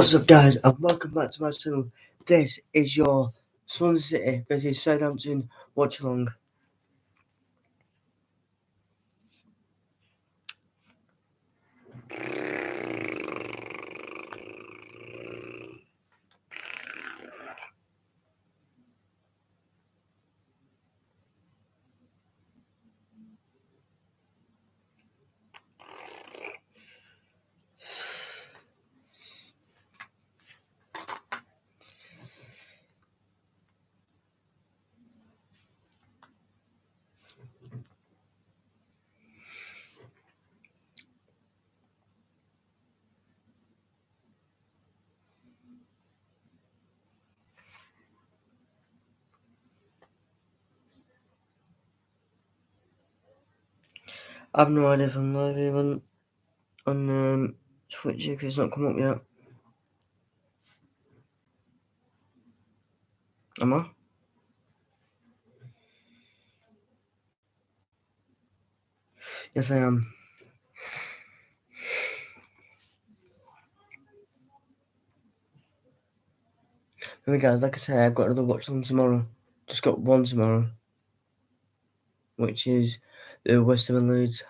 What's up, guys, and welcome back to my channel. This is your Swansea City versus Southampton watch-along. I have no idea if I'm live even on Twitch because it's not come up yet. Am I? Yes, I am. Anyway, guys, like I say, I've got another watch-along tomorrow. Just got one tomorrow, which is the West Ham and Leeds.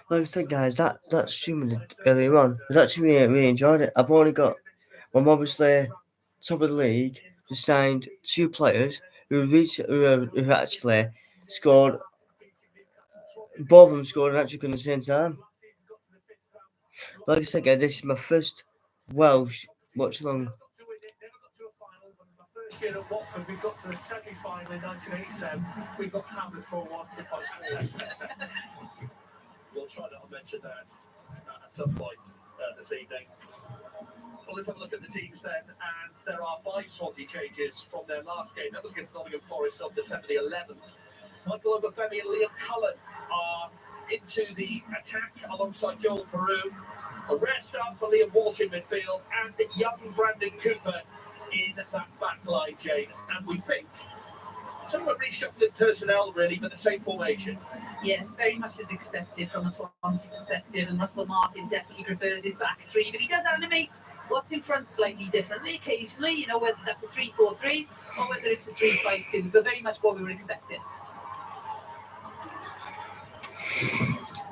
Like I said, guys, that stream earlier on was actually really enjoyed it. I've only got, well, obviously, top of the league, just signed two players who actually scored. Both of them scored an hat-trick at the same time. Like I said, guys, this is my first Welsh watch-along. First year at Watford, we got to the semi-final in 1987. We got hammered 4-1 for post-war. We'll try not to mention that at some point this evening. Well, let's have a look at the teams then, and there are 5 Swansea changes from their last game. That was against Nottingham Forest on December the 11th. Michael Obafemi and Liam Cullen are into the attack alongside Joel Peru. A rare start for Liam Walsh in midfield, and young Brandon Cooper in that back line, Jane. And we think somewhat reshuffling personnel, really, but the same formation. Yes, very much as expected from a Swansea perspective, and Russell Martin definitely prefers his back three, but he does animate what's in front slightly differently occasionally, you know, whether that's a 3-4-3 or whether it's a 3-5-2, but very much what we were expecting.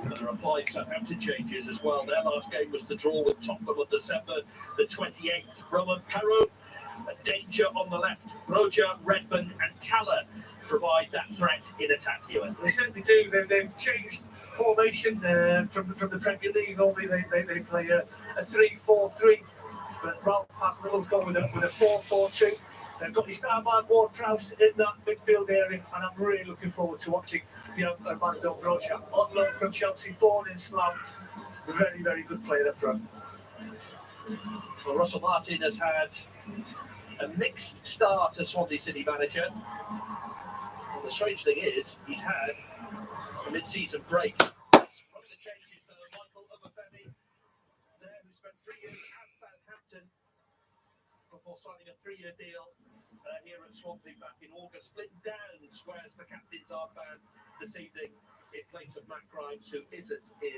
There are 5 Southampton changes as well. Their last game was the draw with Tottenham on December the 28th. Roman Perro, a danger on the left. Roger, Redmond and Taller provide that threat in attack, Ewan. They certainly do. They've changed formation from the Premier League. Normally they play a 3-4-3, but Ralph Hasenhüttl's gone with a 4-4-2. They've got his star-man Ward-Prowse in that midfield area, and I'm really looking forward to watching Armando Broja, on loan from Chelsea, born in Slough. A very, very good player up front. Well, Russell Martin has had a mixed start as Swansea City manager. And the strange thing is, he's had a mid-season break. One of the changes, Michael Obafemi before signing a 3-year deal here at Swansea back in August. Split Downs, whereas the captains are found this evening in place of Matt Grimes, who isn't in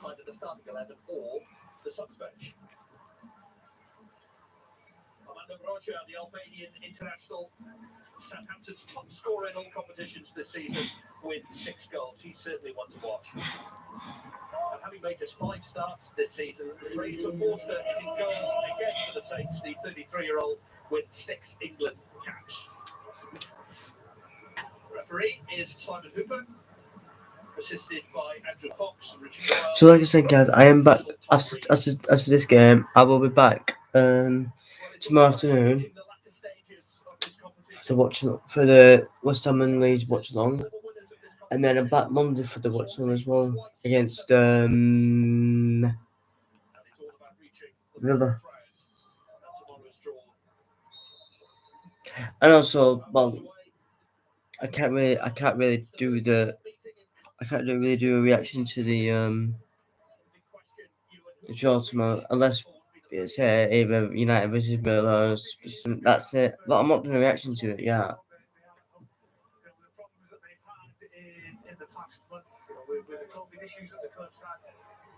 either the starting 11 or the subs bench. Armando Broja, the Albanian international, Southampton's top scorer in all competitions this season with 6 goals. He's certainly one to watch. And having made just 5 starts this season, Fraser Forster is in goal again for the Saints, the 33-year-old with 6 England caps. Referee is Simon Hooper, assisted by Andrew Fox and Richard Doyle. So like I said, guys, I am back after this game. I will be back tomorrow afternoon to watch for the West Ham and Leeds Watchalong, and then I'm back Monday for the Watchalong as well against River. And also, well, I can't really do a reaction to the draw tomorrow unless it's either United versus Villa. That's it. But I'm not doing a reaction to it. Yeah. In the past, but with the COVID issues at the club side,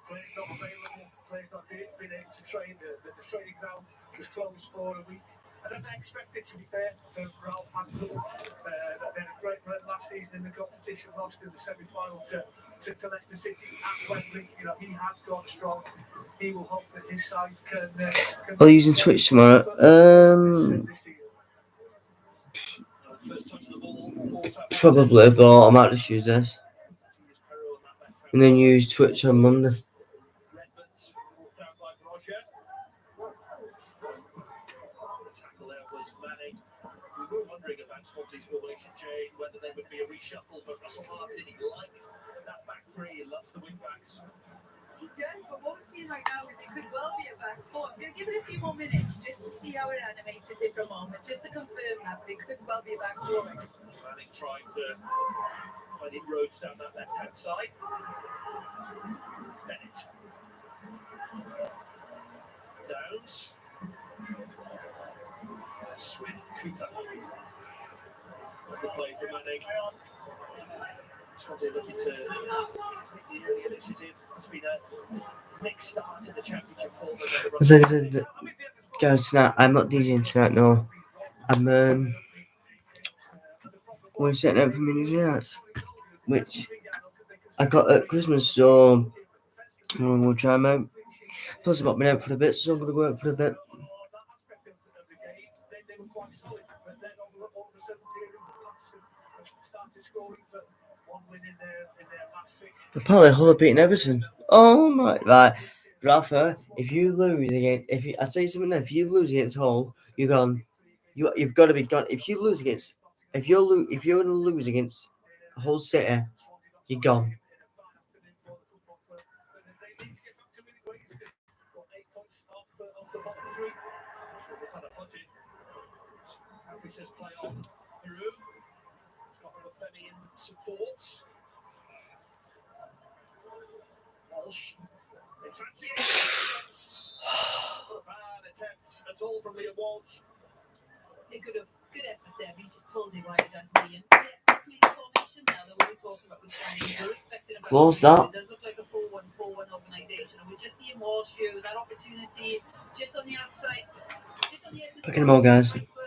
players not available, players not being able to train. The training ground was closed for a week. And as I expected, to be fair, for Ralph Hasenhüttl, they had a great run last season in the competition, lost in the semi-final to Leicester City at Wembley. You know, he has gone strong. He will hope that his side can Are you using Twitch tomorrow? Probably, but I might just use this. And then use Twitch on Monday. We were wondering about Swansea's formation change, whether there would be a reshuffle, but Russell Martin, he likes that back three, he loves the wing backs. He does, but what we're seeing right now is it could well be a back four. I'm going to give it a few more minutes just to see how it animates at different moments, just to confirm that, but it could well be a back four. Manning trying to find inroads down that left-hand side. Bennett. Downs. Swin Cooper. Good play for Manning. Swansea looking to take the early initiative. It's been a mixed start to the championship for them. As I said, guys, tonight I'm not DJing tonight. No, I'm we're setting up for mini dance, which I got at Christmas. So we'll try them out. Plus, I've not been out for a bit, so I'm gonna go out for a bit. Apparently, Hull are beating Everton. Oh my! Right, Rafa. If you lose against, I tell you something now, if you lose against Hull, you're gone. You've got to be gone. If you lose against, if you're going to lose against Hull City, you're gone. Play on Peru. Got Femi in support. Walsh. They fancy it. Bad attempt at all from Liam Walsh. They could have good effort there, but he's just pulled it right at Ian. Police formation now that we're talking about with Swansea. We're expecting a Close that. It does look like a 4-1-4-1 organisation, and we're just seeing Walsh show that opportunity just on the outside, just on the edge of the Picking them all, guys. right foot.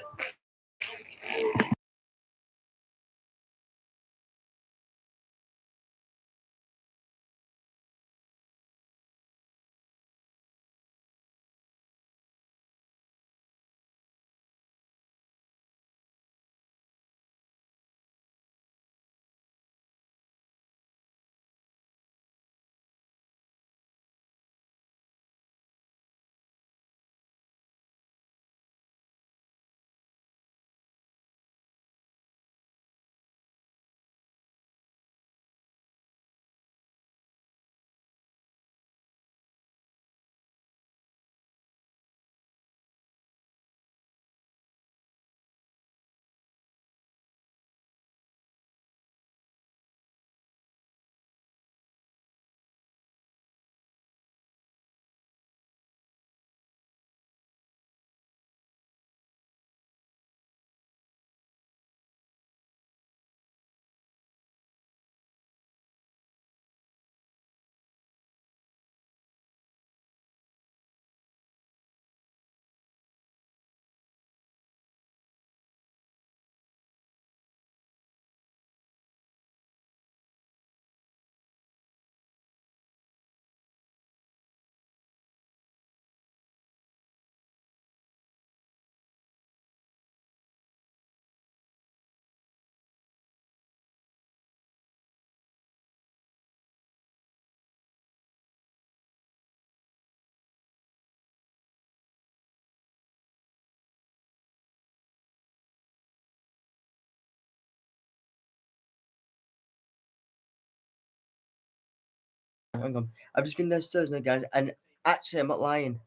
Hang on. I've just been downstairs now, guys, and actually, I'm not lying.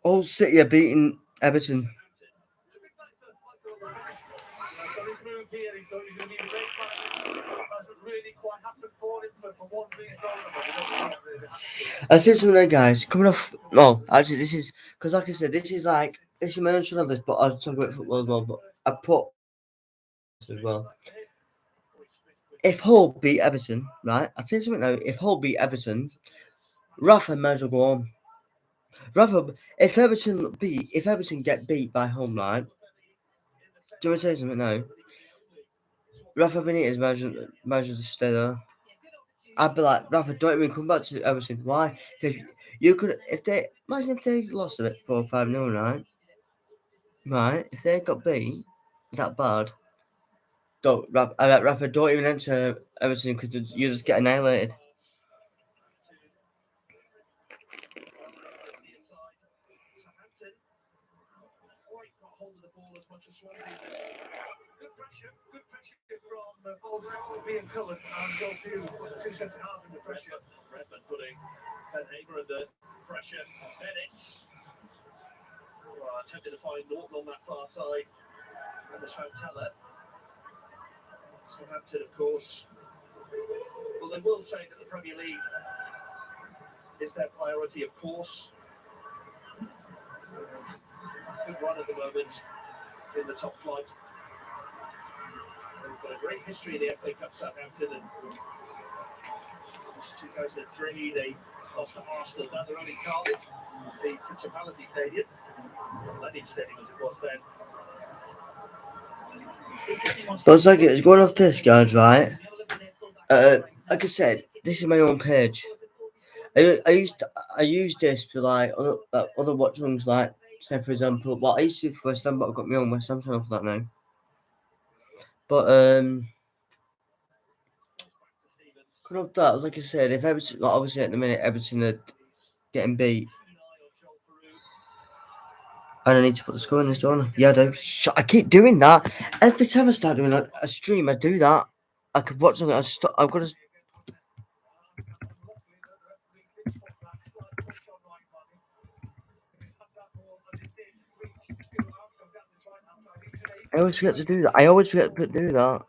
All City are beating Everton. So this move here, he's going to need a break back. Hasn't really quite happened for him for one reason or another. I said something there, guys. Coming off. No, actually, this is because, like I said, this is my own channel, but I'll talk about football as well. But I put as well. If Hull beat Everton, right? I'll tell you something now. If Hull beat Everton, Rafa might as well go on. Rafa, if Everton get beat by Hull, right? Do you want to say something now? Rafa Benitez might as well just stay there. I'd be like, Rafa, don't even come back to Everton. Why? Because you could, imagine if they lost a bit 4-5-0, right? Right? If they got beat, is that bad? Rafa, don't even enter Everton because you just get annihilated. Southampton quite got hold of the ball as much as Swansea. Good pressure from both being coloured and Joe Pugh, two centre halves under pressure. Redmond putting Ben Hamer under pressure. Bennett attempting to find Norton on that far side. And there's Fantella. Southampton, of course. Well, they will say that the Premier League is their priority, of course. Good run at the moment in the top flight. They've got a great history in the FA Cup, Southampton, and 2003 they lost to Arsenal. Now they're only Cardiff, the Principality Stadium, Lennon Stadium as it was then. But it's going off this, guys, right? Like I said, this is my own page. I used this for other watchalongs, like say for example, I used to for West Ham, but I've got my own West Ham channel for that now. But coming off that, like I said, if Everton, obviously at the minute Everton are getting beat, and I need to put the score in this, don't I? Yeah, I do. I keep doing that every time I start doing a stream. I do that. I could watch something. I've got to. I always forget to do that. I always forget to do that.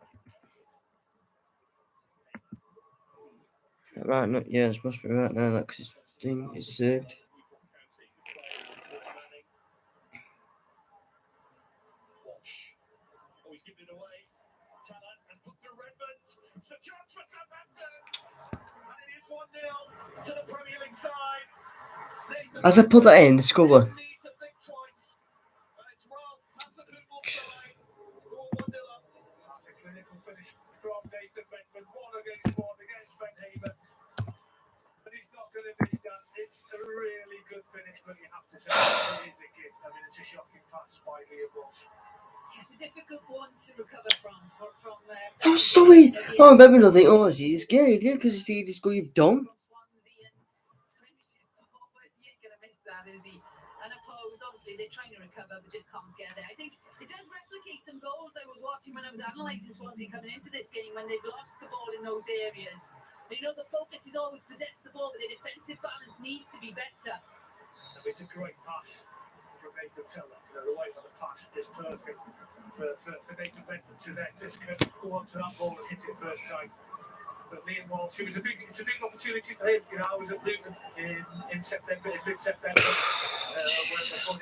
Right, no, yeah, this must be right now. That because this thing is saved. Always giving it away. Talent has put the Redmond. It's the chance for Southampton. And it is 1-0 to the Premier League side. As I put that in, the score. Need to think twice. And it's well, that's a football side. 1-0 up. That's a clinical finish from Nathan Redmond. 1-against-1 against Ben Hamer. But he's not going to miss that. It's a really good finish, but you have to say it is a gift. I mean, it's a shocking pass by Liam Walsh. It's a difficult one to recover from. I'm sorry. Oh, I remember nothing. Oh, jeez. Yeah, because it's the score you've done. You're going to miss that, is he? And oppose, obviously, they're trying to recover, but just can't get it. I think it does replicate some goals I was watching when I was analysing Swansea coming into this game when they've lost the ball in those areas. And, the focus is always possess the ball, but the defensive balance needs to be better. It's a great pass from Nathan Teller. The way that the pass is perfect for Nathan Redmond to then just go on to that ball and hit it first time. But Liam Walsh, it's a big opportunity for him. I was at Luton in mid-September, where they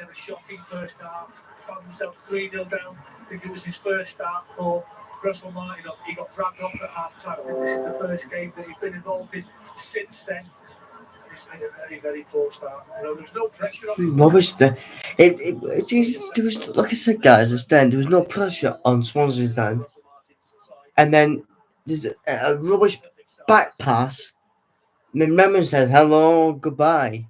had a shocking first half. Found himself 3-0 down. I think it was his first start for Russell Martin. He got dragged off at half time. This is the first game that he's been involved in since then. He's made a very, very poor start. There's no pressure on him. Rubbish. There was, like I said, guys, there was no pressure on Swansea's then. And then there's a rubbish back pass. And then Redmond said, "Hello, goodbye."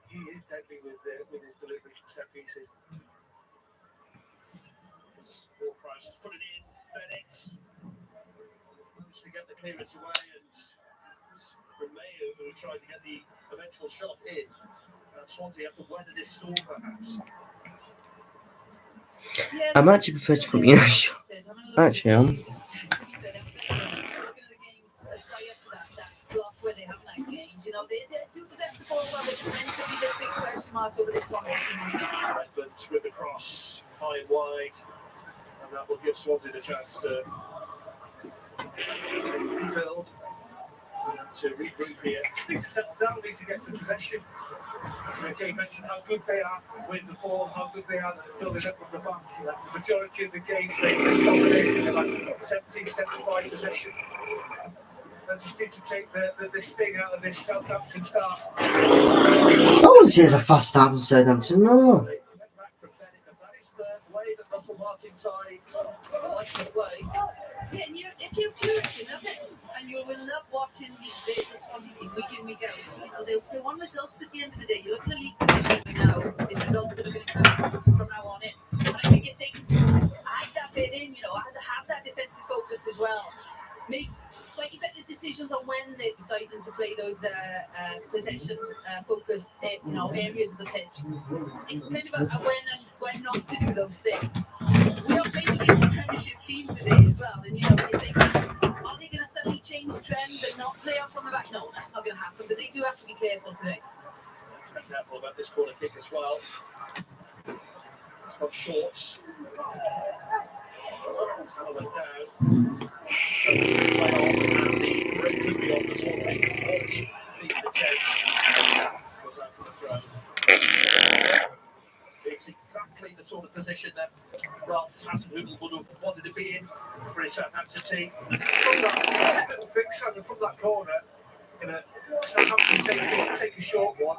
He is deadly with his deliveries from set pieces. Price has put it in. Bennett managed to get the clearance away, and from Mayo, who tried to get the eventual shot in. Swansea have to weather this storm, perhaps. Yeah, I'm actually prepared to put me in a shot. Actually, to be fair, looking at the games prior to that block where they haven't had games, you know, they do possess the ball well, but just then could be the big question marks over this Swansea team right now. Redmond with the cross, high and wide, and that will give Swansea the chance to rebuild and to regroup here. Just need to settle down, need to get some possession. Jay mentioned how good they are with the ball, how good they are at building up from the back. The majority of the game they've dominated about 75 possession. They just need to take the sting out of this Southampton start. I wouldn't say it's a fast start from Southampton, no. That is the way that Russell Martin sides like to play. Yeah, and if you're Puritan, that's it. And you will love watching the Swansea team week in, week out. You know, they want results at the end of the day. You look at the league position right now, it's results that are going to come from now on in. And I think if they can add that bit in, you know, have that defensive focus as well. Make slightly better decisions on when they're deciding to play those possession focused areas of the pitch. It's kind of a when not to do those things. We are playing against a Premiership team today as well, and you know, you think, are they going to suddenly change trends and not play up from the back? No, that's not going to happen. But they do have to be careful today. Be careful about this corner kick as well. It's got shorts. Taller went down. The break could be on the Swansea. Walsh beat the chase. Goes out for the throw. It's exactly the sort of position that Ralph Hasenhüttl would have wanted to be in for his Southampton team. From that little big from that corner, Southampton take a short one,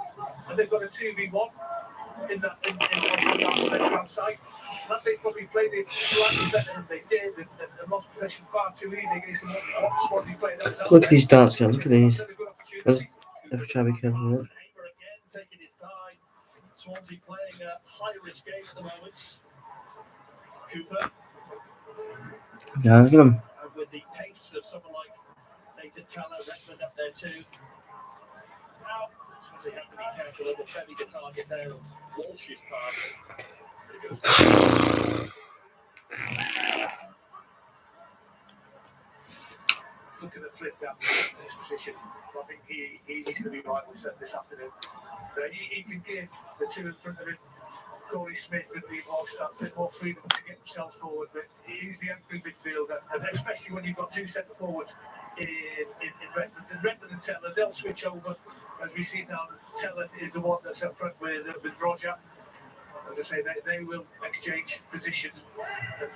and they've got a 2v1 in that on the left-hand side. That they probably played it slightly better than they did, and lost possession far too easy against what Swansea played. Look at these darts, guys. Look at these. Let's try to be careful with it. Taking his time. Swansea playing a high-risk game at the moment. Cooper. Yeah, look at him. And with the pace of someone like Nathan Teller, Redmond up there too. Now, Swansea have to be careful of the Femi to target there. Walsh's target. Look at the flip down this position. I think he's going to be right this afternoon. He can give the two in front of him, Corey Smith and Lee Hallstatt, a bit more freedom to get themselves forward. But he's the anchoring midfielder, and especially when you've got two centre forwards in Redmond and Teller, they'll switch over. As we see now, Teller is the one that's up front with Roger. As I say, they will exchange positions.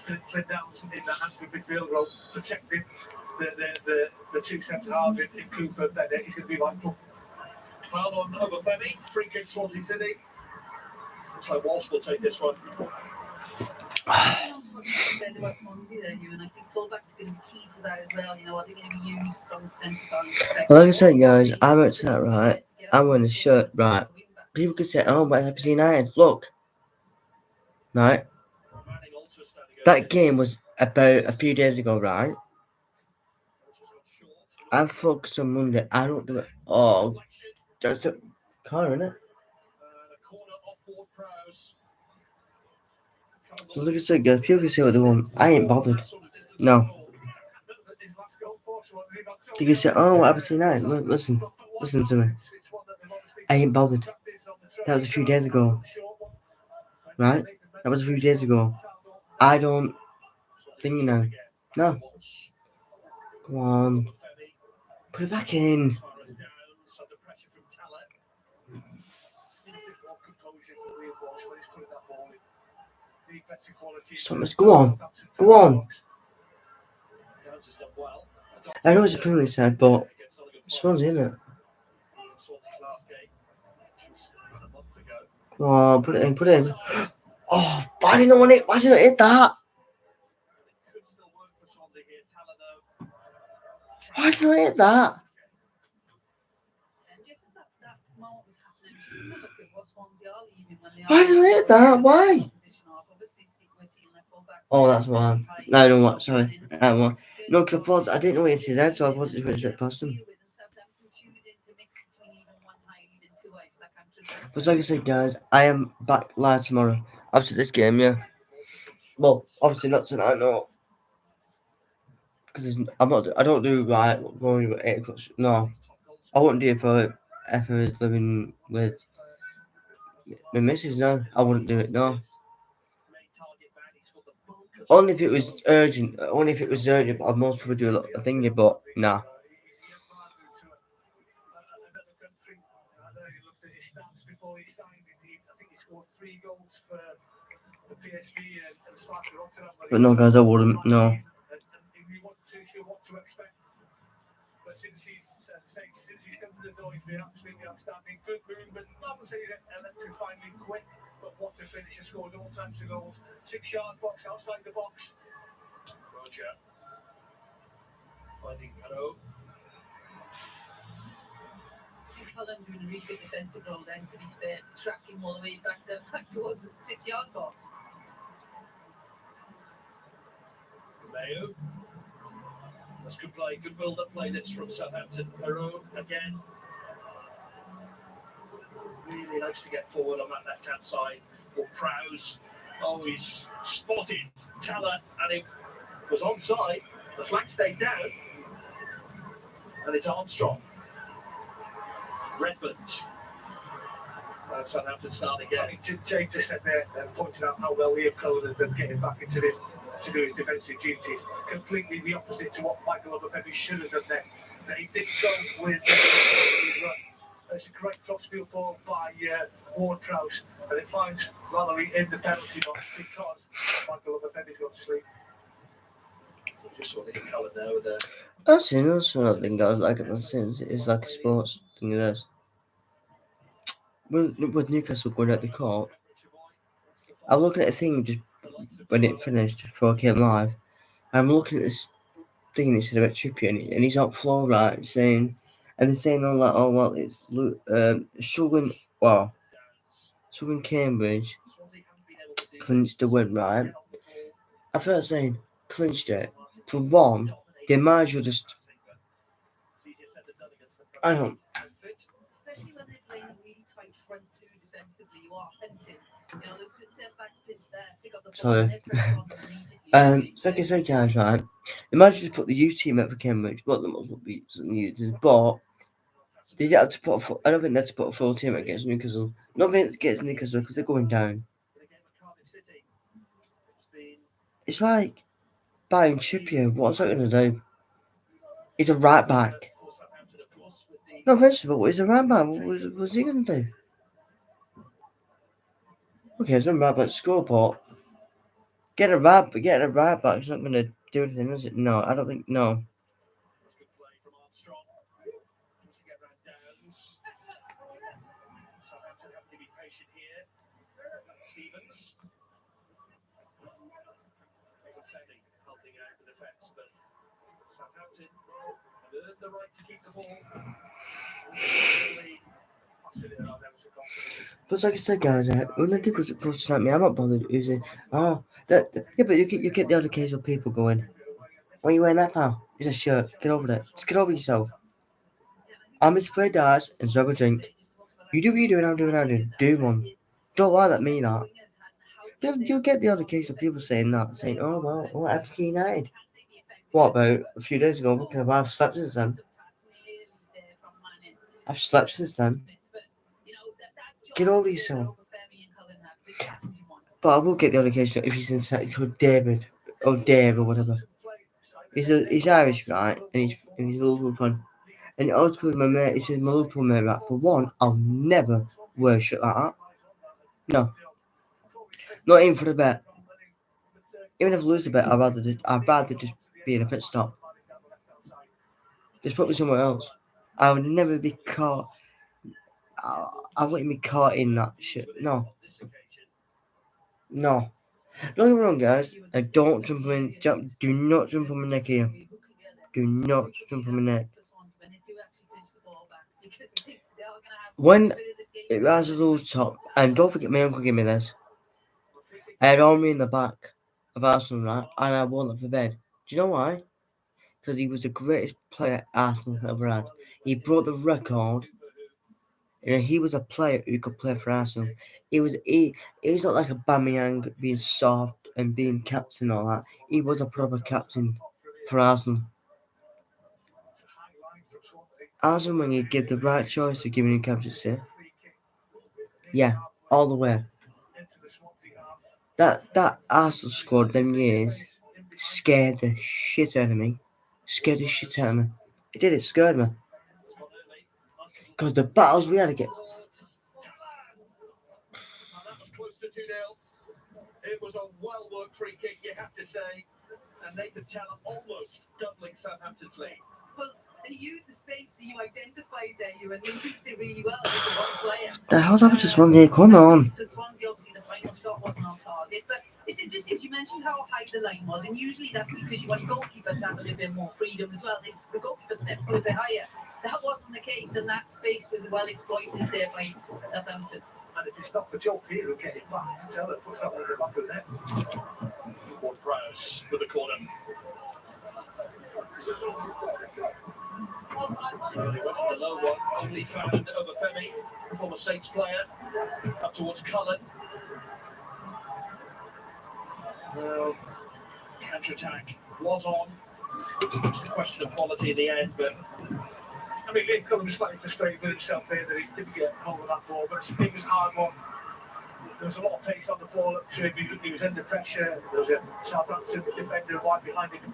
Flynn Downs in the anchoring midfield role, protecting the two centre halves in Cooper. He's going to be vital. Foul on Obafemi, free kick Swansea City. Looks like Walsh will take this one. I Swansea there, and I think fullbacks are going to be key to that as well. You know, are they going to be used from defensive balance? Well, like I said, guys, I went to that right. I'm wearing a shirt, right? People could say, "Oh, but FC United, look." Right? That game was about a few days ago, right? I focused on Monday. I don't do it. Oh, that's a car, isn't it? So like I said, guys, people can say what they want. I ain't bothered. No. You can say, "Oh, what happened to United?" Look, listen to me. I ain't bothered. That was a few days ago. Right? That was a few days ago. I don't think you know. No. Come on. Put it back in. Summers, go on. Go on. I know it's a Premier League side, but Swansea, isn't it? Come on, put it in. Oh, why didn't I want it? Why didn't I hit that? Why didn't I hit that? Why didn't I hit that? Why? Oh, that's why. No, you know what? Sorry. No, because I didn't know it was that, so I wasn't supposed to past him. But like I said, guys, I am back live tomorrow after this game, yeah. Well, obviously not tonight, no. Because I'm not. I don't do right going with 8 o'clock. No, I wouldn't do it for if I was living with my missus. No, I wouldn't do it. No, only if it was urgent. Only if it was urgent. I'd most probably do a lot of thingy, but nah. Before he signed it, I think he scored 3 goals for the PSV and Sparta Rotterdam. But no, guys, I wouldn't. No. And if you want to, if you want to expect. But since he's, as I say, since he's come to the door, he's been absolutely outstanding. Good movement. I wouldn't say electrifyingly quick, but what a finisher, scored all types of goals. 6-yard box, outside the box. Roger. Finding Haro. Cullen doing a really good defensive role then, to be fair, to track him all the way back towards the 6-yard box. Mayo. That's good play, good build-up play this from Southampton. Haro again. Really likes to get forward on that left-hand side. For Prowse. Oh, he's spotted Teller, and it was onside. The flag stayed down. And it's Armstrong. Redmond. Southampton start again. I think Jay just said there, pointed out how well Liam Cullen had been getting back into this to do his defensive duties. Completely the opposite to what Michael Obafemi should have done there. But he did go with run. It's a great crossfield ball by Ward-Prowse, and it finds Valerie in the penalty box because Michael Obafemi's gone to sleep. Just saw Liam Cullen there with a. That's another thing, guys. Like it's like a sports thing. It is. With Newcastle going out the court, I'm looking at a thing just when it finished before I came live. I'm looking at this thing that said about Trippier, and he's on floor right saying, and they're saying all that. Oh well, it's struggling. Well, struggling Cambridge clinched the win, right? I felt saying clinched it. For one, they might as well just. I don't. Especially when they're playing a really tight front two defensively, you are hunting. You know, there's setbacks pitch there, pick up the ball, Sorry. and pressure on them immediately. Like I said, guys, right? They might just put the U team out for Cambridge. What the most would be something used, but they had to put. I don't think they had to put a full team against Newcastle. Not against Newcastle because they're going down. It's like buying Trippier. What's that going to do? He's a right back. No offense, but he's a right back. What's he going to do? Okay, it's not right back score, but getting a right back is not going to do anything, is it? No, I don't think. No. Stevens. Helping out the defence, but Southampton have earned the right to keep the ball. But like I said, guys, when they do goes approach like me, I'm not bothered using. Oh, yeah, but you get the other case of people going, "Why are you wearing that, pal? It's a shirt. Get over it. Just get over yourself. I'm here to play darts and have a drink. You do what you do, and I'm doing what I'm doing. Do one. Don't lie at me that. You get the other case of people saying that, saying, "Oh well, what happened to United? What about a few days ago? What kind of I've slept since then? I've slept since then. Get over yourself." But I will get the other case if he's inside called David or Dave or whatever. He's Irish, right? And he's a Liverpool fan. And he always calls my mate. He says my Liverpool mate, right? For one, I'll never wear shit like that. No, not even for the bet. Even if I lose the bet, I'd rather just be in a pit stop. Just put me somewhere else. I would never be caught. I wouldn't be caught in that shit. No. Don't get me wrong, guys. And don't do not jump on my neck here. Do not jump on my neck. When it rises all top, and don't forget my uncle gave me this. I had Army in the back of Arsenal, right? And I wore that for bed. Do you know why? Because he was the greatest player Arsenal ever had. He brought the record. You know, he was a player who could play for Arsenal. He was not like a Bamiyang being soft and being captain and all that, he was a proper captain for Arsenal. It's a high line from Swansea. Arsenal, when you give the right choice of giving him captaincy, yeah, all the way. Into the Swansea half. That Arsenal squad them years scared the shit out of me. Scared the shit out of me. It did, it scared me. Because the battles we had to get. And that was close to 2-0. It was a well-worked free kick, you have to say. And Nathan Tallon almost doubling Southampton's lead. Well, and he used the space that you identified there, you, and he used it really well as a one player. The hell's happened to Swansea? Come on. For Swansea, obviously, the final shot wasn't on target, but it's interesting, you mentioned how high the line was, and usually that's because you want your goalkeeper to have a little bit more freedom as well. The goalkeeper steps a little bit higher. That wasn't the case, and that space was well exploited there by Southampton. And if it's not for Joe Peter who get it back, Taylor puts that one in the back of the net. Ward-Prowse with the corner. Early went on the low one, only found over Femi, former Saints player, up towards Cullen. Well, counter-attack was on. It's a question of quality in the end, but I mean, Liam Cullen was slightly frustrated with himself there that he didn't get hold of that ball, but it was a hard one. There was a lot of pace on the ball up to him. He was under pressure. There was a Southampton defender right behind him,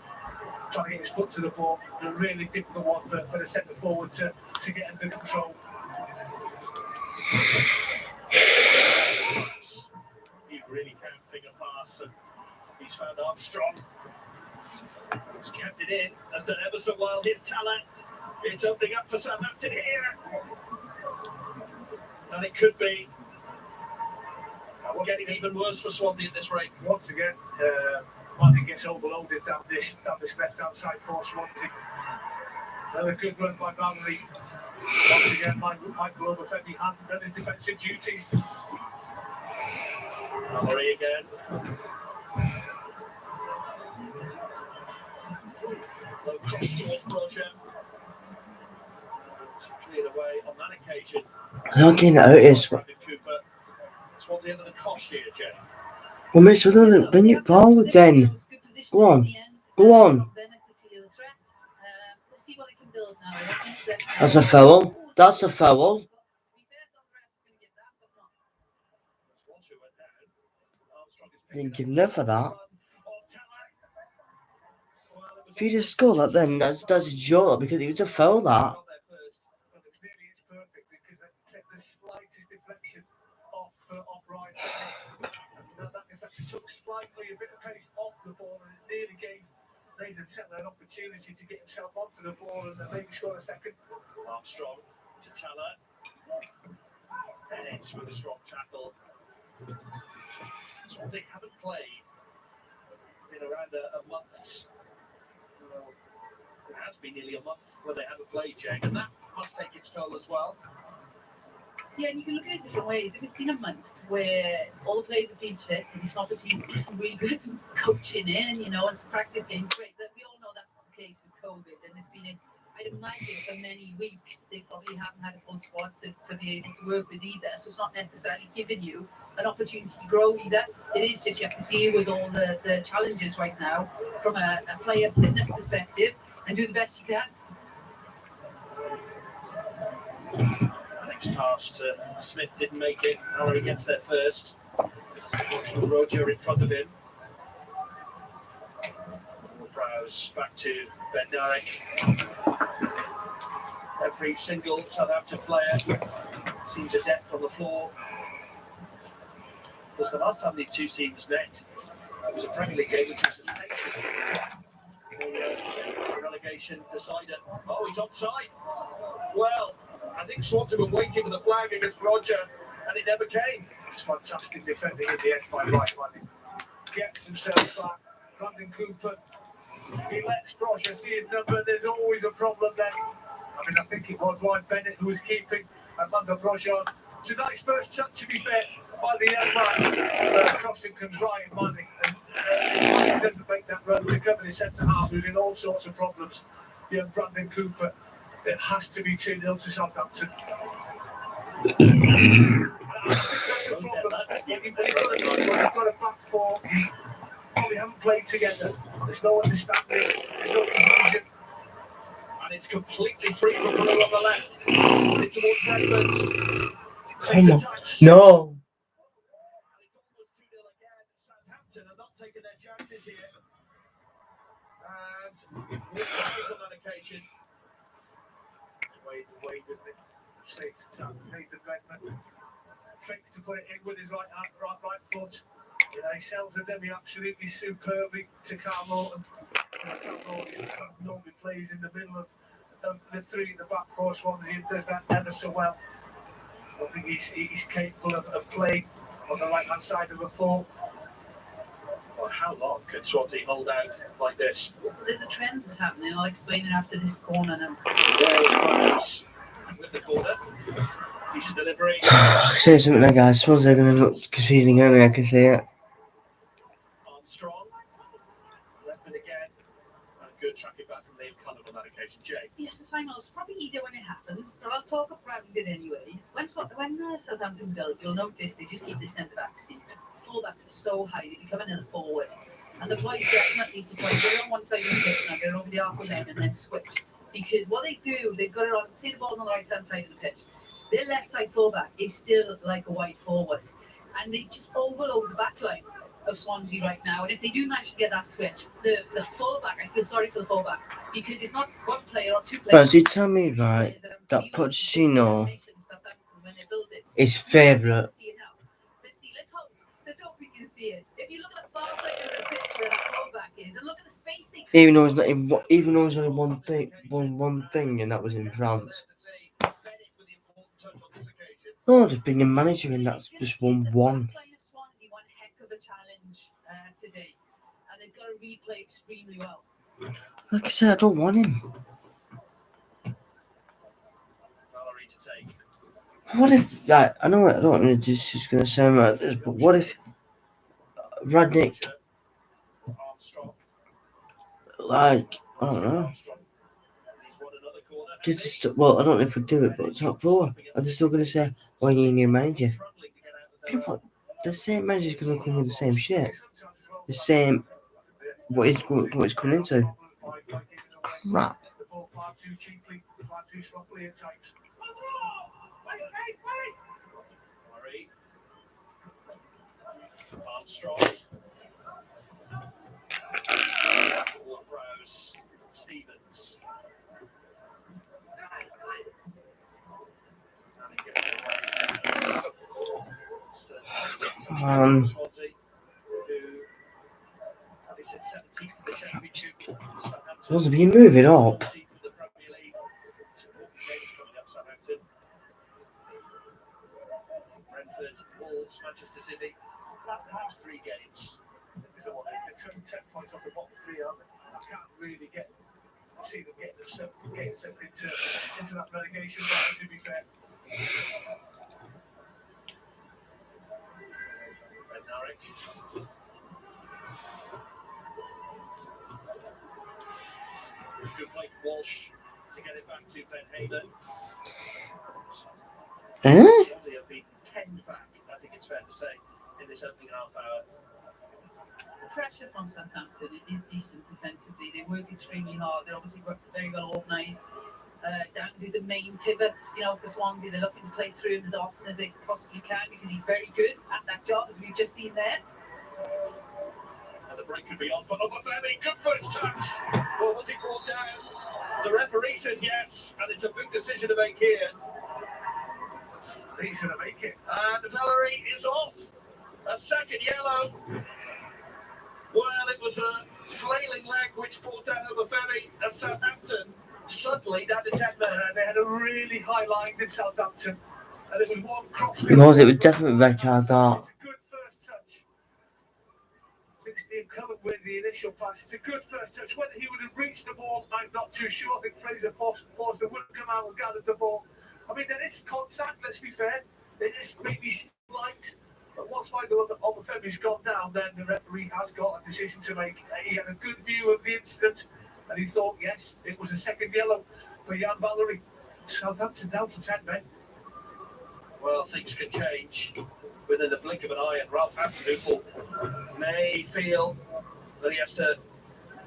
trying to get his foot to the ball. A really difficult one for the centre forward to get under control. he really can finger pass, and he's found Armstrong. He's kept it in, has done ever so well. Here's Tallon. It's opening up for Southampton here. And it could be getting even worse for Swansea at this rate. Once again, Manning gets overloaded down this left-hand side for Swansea. Another good run by Manley. Once again, Michael Overfetti hadn't done his defensive duties. Mallory again. Low cross towards Roger. Cleared away on that occasion. I don't get out is. Cooper. Swansea under the cosh here, Jay. Well, Miss Sutherland, bring it forward then. Go on. Go on. That's a foul. That's a foul. Didn't give enough for that. If you just score that, then that's a joke because it was a foul that. Took slightly a bit of pace off the ball, and it nearly gave Nathan Tallon an opportunity to get himself onto the ball and then maybe score a second. Armstrong to Tallon. Bennett with a strong tackle. Swansea haven't played in around a month. Well, it has been nearly a month where they haven't played, Jay, and that must take its toll as well. Yeah, and you can look at it different ways. If it's been a month where all the players have been fit and some opportunities to some really good coaching in, and some practice games, great. But we all know that's not the case with COVID. And it's been, I'd imagine, for many weeks, they probably haven't had a full squad to be able to work with either. So it's not necessarily giving you an opportunity to grow either. It is just you have to deal with all the challenges right now from a player fitness perspective and do the best you can. Pass to Smith, didn't make it. Mallory gets there first. Roger in front of him. Browse back to Ben Darrick. Every single Southampton player seems adept on the floor. Because the last time these two teams met, it was a Premier League game which was a relegation decider. Oh, he's offside. Well, I think Swansea were waiting for the flag against Roger, and it never came. It's fantastic defending in the end by Manning. Gets himself back. Brandon Cooper. He lets Roger see his number. There's always a problem then. I mean, I think it was Ryan Bennett who was keeping Amanda Roger. Tonight's first touch, to be fair, by the young man. Crossing comes Ryan Manning, and he doesn't make that run to cover the centre half, who's in all sorts of problems. Young Brandon Cooper. It has to be 2-0 to Southampton. I think that's the problem. When you've got a back four played together. There's no understanding, there's no cohesion. And it's completely free from Blue on the left. It's towards Redmond. Come on. No. And it's almost 2-0 again. Southampton are not taking their chances here. And it was on that occasion. Wade, doesn't it? Shakes it up, Nathan Redmond. Tricks to put it in with his right foot. Yeah, he sells the demi absolutely superbly to Carl Morton. Carl Morton normally plays in the middle of the three in the back four Swansea and does that ever so well. I think he's capable of playing on the right hand side of the four. Well, how long can Swansea hold out like this? There's a trend that's happening. I'll explain it after this corner now. With the corner. Decent delivery. Say something there, guys. Swansea are going to look conceding, aren't they? I can see it. Armstrong. Left it again. And good tracking back from Liam Cullen on that occasion. Jay. Yes, I know. It's probably easier when it happens, but I'll talk around it anyway. When Southampton build, you'll notice they just keep the centre backs deep. Fullbacks are so high, they become another forward. And the boys definitely to play. They're on one side of the pitch now, they're over the halfway line and then switch. Because what they do, they've got it on, see the ball on the right hand side of the pitch. Their left side fullback is still like a wide forward. And they just overload the back line of Swansea right now. And if they do manage to get that switch, the fullback, I feel sorry for the fullback. Because it's not one player or two players. But you tell me, right, that Pochettino is favourite. Let's hope we can see it. If you look at the far side of the pitch where the fullback is, and look at the space they Even though it's not in, even though it's only one thing, and that was in France. Oh, just bring a manager in. That's just one. One heck of a challenge today, and they've got to replay extremely well. Like I said, I don't want him. What if? Like, I know I don't want to just going to sound like this, but what if Radnick, like, I don't know. Well, I don't know if we do it, but top four. Are they still going to say, "Why you need a new manager?" People, the same manager's going to come with the same shit, the same what is coming into. Crap. Armstrong. Rose. Stevens. Supposed to be moving up. Brentford, Wolves, Manchester City. Perhaps 3 games. They're 10 points off the bottom 3, aren't they? I can't really see them getting themselves into that relegation battle, to be fair. Bednarik. Good play for Walsh to get it back to Ben Haven. Swansea have been penned back, I think it's fair to say, in this opening half hour. The pressure from Southampton is decent defensively. They work extremely hard. They're obviously very well organised. Down to the main pivot, for Swansea, they're looking to play through him as often as they possibly can because he's very good at that job, as we've just seen there. And the break could be on for Obafemi. Good first touch. Well, was he brought down? The referee says yes, and it's a big decision to make here. He's going to make it. And Valerie is off. A second yellow. Well, it was a flailing leg which brought down Obafemi and Southampton. Suddenly down to 10 men, and they had a really high line in Southampton. And it was one cross. It was definitely red card that. It's a good first touch. 16 coming with the initial pass. It's a good first touch. Whether he would have reached the ball, I'm not too sure. I think Fraser Forster would have come out and gathered the ball. I mean, there is contact, let's be fair. It is maybe slight. But once Michael Obafemi's gone down, then the referee has got a decision to make. He had a good view of the incident, and he thought, yes, it was a second yellow for Jan Valerie. Southampton down to 10 men. Well, things can change within the blink of an eye, and Ralph Hasenhüttl may feel But he has to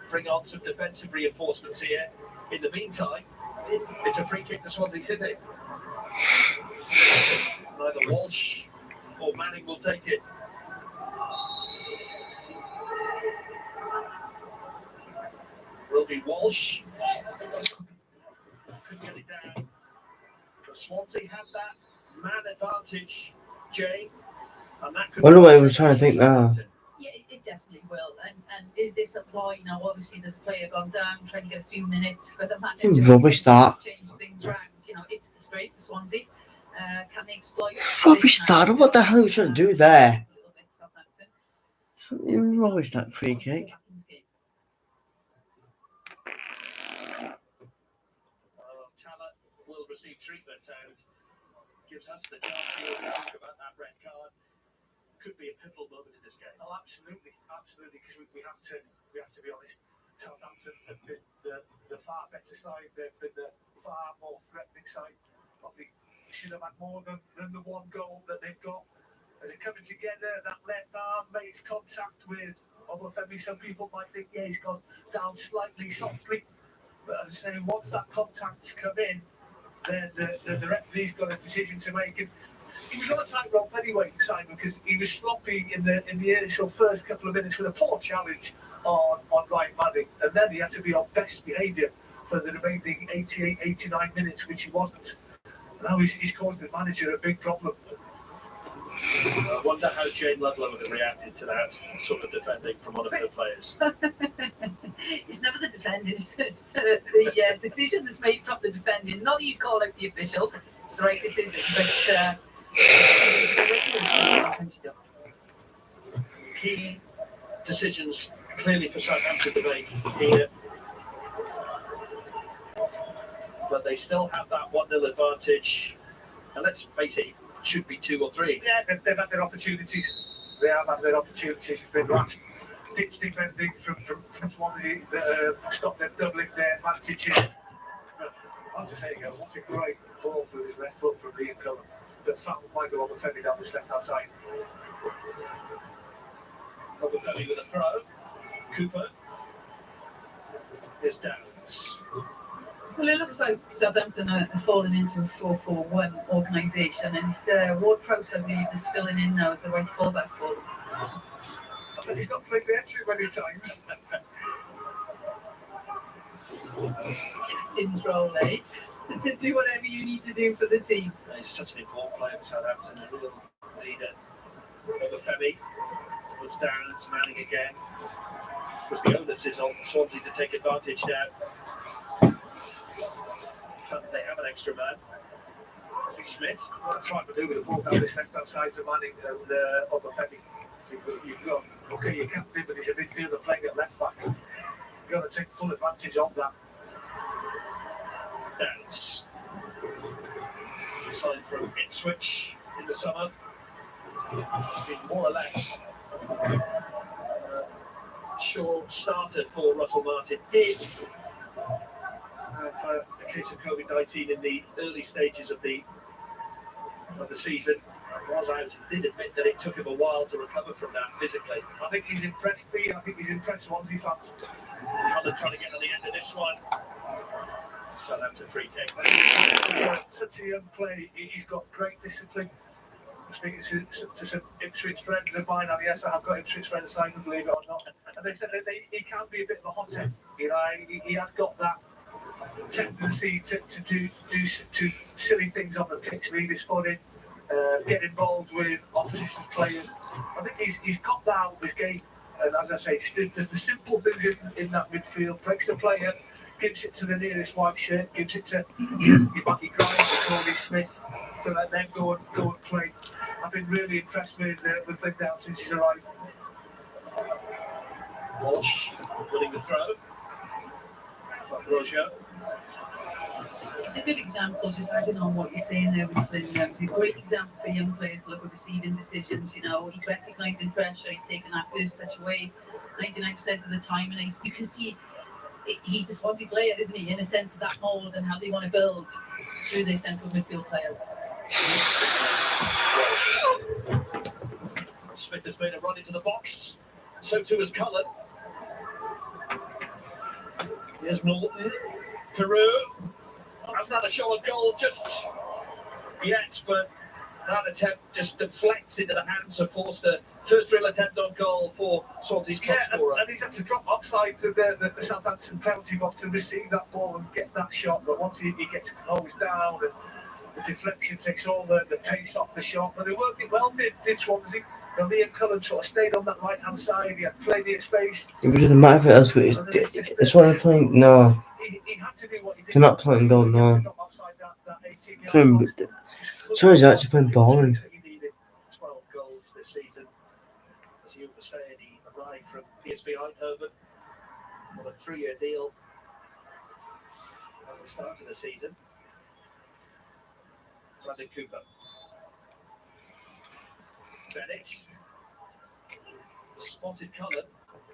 bring on some defensive reinforcements here. In the meantime, it's a free kick to Swansea City. Either Walsh or Manning will take it. Will be Walsh. Could get it down. But Swansea had that man advantage, Jay. And that could Wonder what he was trying to think now. Yeah, it definitely will. And is this a ploy now? Obviously, there's a player gone down, trying to get a few minutes for the manager. Rubbish that. Change things around. You know, it's great for Swansea. Can they exploit? Rubbish that. What the hell are you trying to do there? Something rubbish that free kick. Taylor will receive treatment and gives us the chance here to talk about that red card. Could be a pivotal moment in this game. Oh, absolutely, because we have to be honest. Southampton have been the far better side. They've been the far more threatening side. Probably should have had more than the one goal that they've got. As they're coming together, that left arm makes contact with Obafemi. Some people might think, yeah, he's gone down slightly softly. But as I say, once that contact's come in, then the referee's got a decision to make. And he was on a tightrope anyway, Simon, because he was sloppy in the initial first couple of minutes with a poor challenge on Ryan Manning, and then he had to be on best behaviour for the remaining 88, 89 minutes, which he wasn't. Now he's caused the manager a big problem. I wonder how Jane Ludlow would have reacted to that sort of defending from one of her players. It's never the defending, it's the decision that's made from the defending. Not that you call out the official, it's the right decision, but Key decisions clearly for Southampton to make here. But they still have that 1-0 advantage. And let's face it, should be 2 or 3. Yeah, they've had their opportunities. They have had their opportunities. It's been last ditch defending from Swansea that stopped them doubling their advantages. As I say again, what a great ball through his left foot from Liam Cullen. The foul might go Obafemi down this left-hand side. Obafemi with a throw. Cooper is Downs. well, it looks like Southampton are falling into a 4-4-1 organisation, and it's Ward-Prowse, I believe, is filling in now as a right fullback for them. I think he's not played there too many times. Captain's role, eh? Do whatever you need to do for the team. He's such an important player for Southampton, a real leader. Obafemi was Downs, Manning again. Was the onus is on Swansea to take advantage now. But they have an extra man. Is it Smith? What I'm trying to do with the ball down this left-hand side for Manning and Obafemi. You've got, okay, you can't do, but he's a midfielder playing at left back. You've got to take full advantage of that. Downs. Signed from Ipswich in the summer. Been more or less sure starter for Russell Martin. Did have a case of COVID-19 in the early stages of the season. Was out and did admit that it took him a while to recover from that physically. I think he's impressed me. I think he's impressed Swansea fans. Trying to get to the end of this one. Southampton free kick. Such a young player. He's got great discipline. I'm speaking to some Ipswich friends of mine, and yes, I have got Ipswich friends, Simon, believe it or not. And they said that he can be a bit of a hothead. You know, he has got that tendency to do silly things on the pitch, leave his foot in, get involved with opposition players. I think he's got that out of his game. And as I say, there's the simple things in that midfield. Breaks the player, gives it to the nearest white shirt, gives it to your Matty Grimes or Tony Smith to let them go and play. I've been really impressed with Lindell since he's arrived. Walsh winning the throw. Rojo. It's a good example, just adding on what you're saying there with Flynn. It's a great example for young players to look at receiving decisions. You know, he's recognising pressure, he's taking that first touch away 99% of the time, and you can see he's a Swansea player, isn't he, in a sense of that mould and how they want to build through their central midfield players. Smith has made a run into the box. So too has Cullen. Here's Norton. Peru hasn't had a show of goal just yet, but that attempt just deflects into the hands of Forster. First real attempt on goal for Swansea's top scorer. And he's had to drop offside to the Southampton penalty box to receive that ball and get that shot. But once he gets closed down, and the deflection takes all the pace off the shot. But they worked it well, did Swansea. Liam Cullen sort of stayed on that right hand side. He had plenty of space. It doesn't matter if it's what they're playing. No, He had to do what he did. they're not playing goal. No, so he's actually playing bowling. 12 goals this season. As you were saying, he arrived from PSV Eindhoven on a 3-year deal at the start of the season. Bradley Cooper. Bennett. Spotted Cullen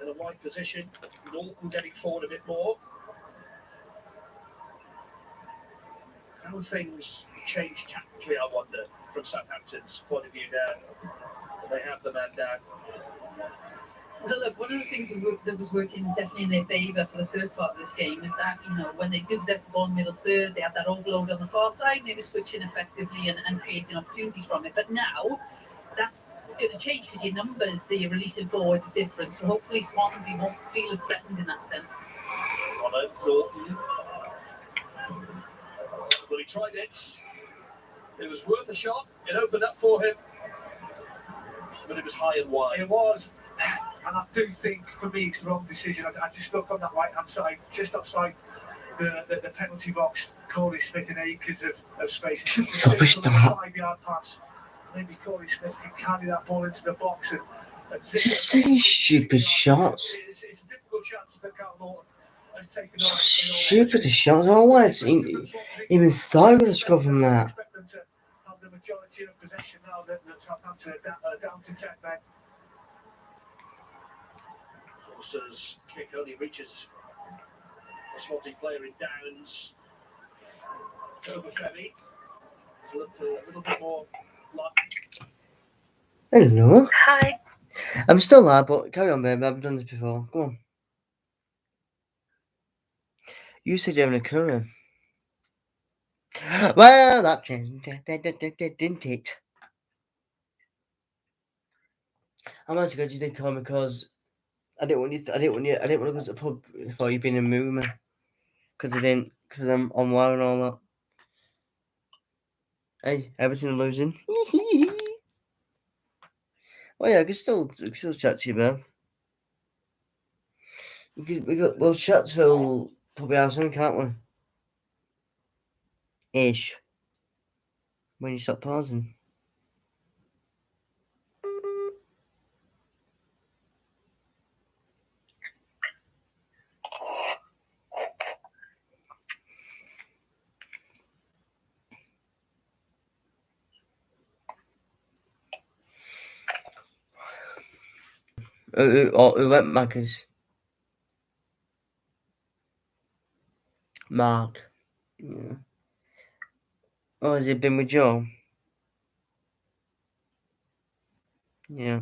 in a wide position. Norton getting forward a bit more. How things change tactically, I wonder, from Southampton's point of view now. They have the man down. Well, look, one of the things that was working definitely in their favour for the first part of this game is that, when they do possess the ball in the middle third, they had that overload on the far side, and they were switching effectively and creating opportunities from it. But now, that's going to change because your numbers that you're releasing forwards is different. So hopefully Swansea won't feel as threatened in that sense. Norton. Well, he tried it. It was worth a shot. It opened up for him. But it was high and wide. It was. And I do think, for me, it's the wrong decision. I just looked on that right-hand side, just outside the penalty box. Corey Smith in acres of space. It's just a 5-yard pass. Maybe Corey Smith can carry that ball into the box and Just taking stupid shots. It's a difficult chance that Cal Norton has taken So stupid shots. Oh, why even thought I could have scored from that. Expect them to have the majority of possession now that Southampton are down to 10 men. Forster's kick only reaches a Swansea player in Downs. Overfemi looked a little bit more like. Hello. Hi. I'm still live, but carry on, babe. I've done this before. Go on. You said you're having a curry. Well, that changed, didn't it? I'm actually glad you did call me because I didn't want to go to the pub before you've been in a mood with me. Because I'm online and all that. Hey, Everton are losing. Well, yeah, I can still chat to you, babe. We'll chat till probably our son, can't we? Ish. When you stop pausing. Who went Maccas? Mark. Yeah. Oh, has it been with Joe? Yeah.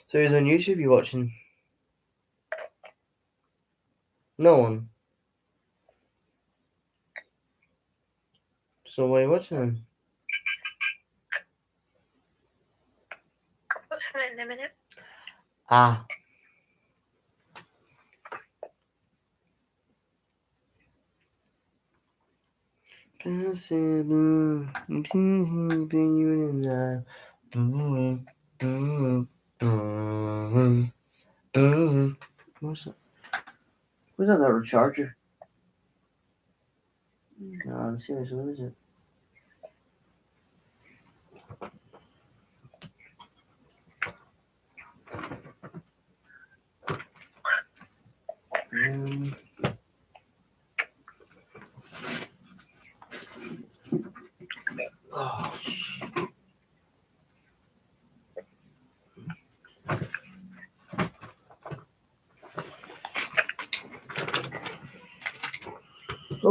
So he's on YouTube, you watching? No one. So why are you watching him? What's that in a minute? Ah. What's that? Was that recharger? No, I'm serious. What is it? Oh.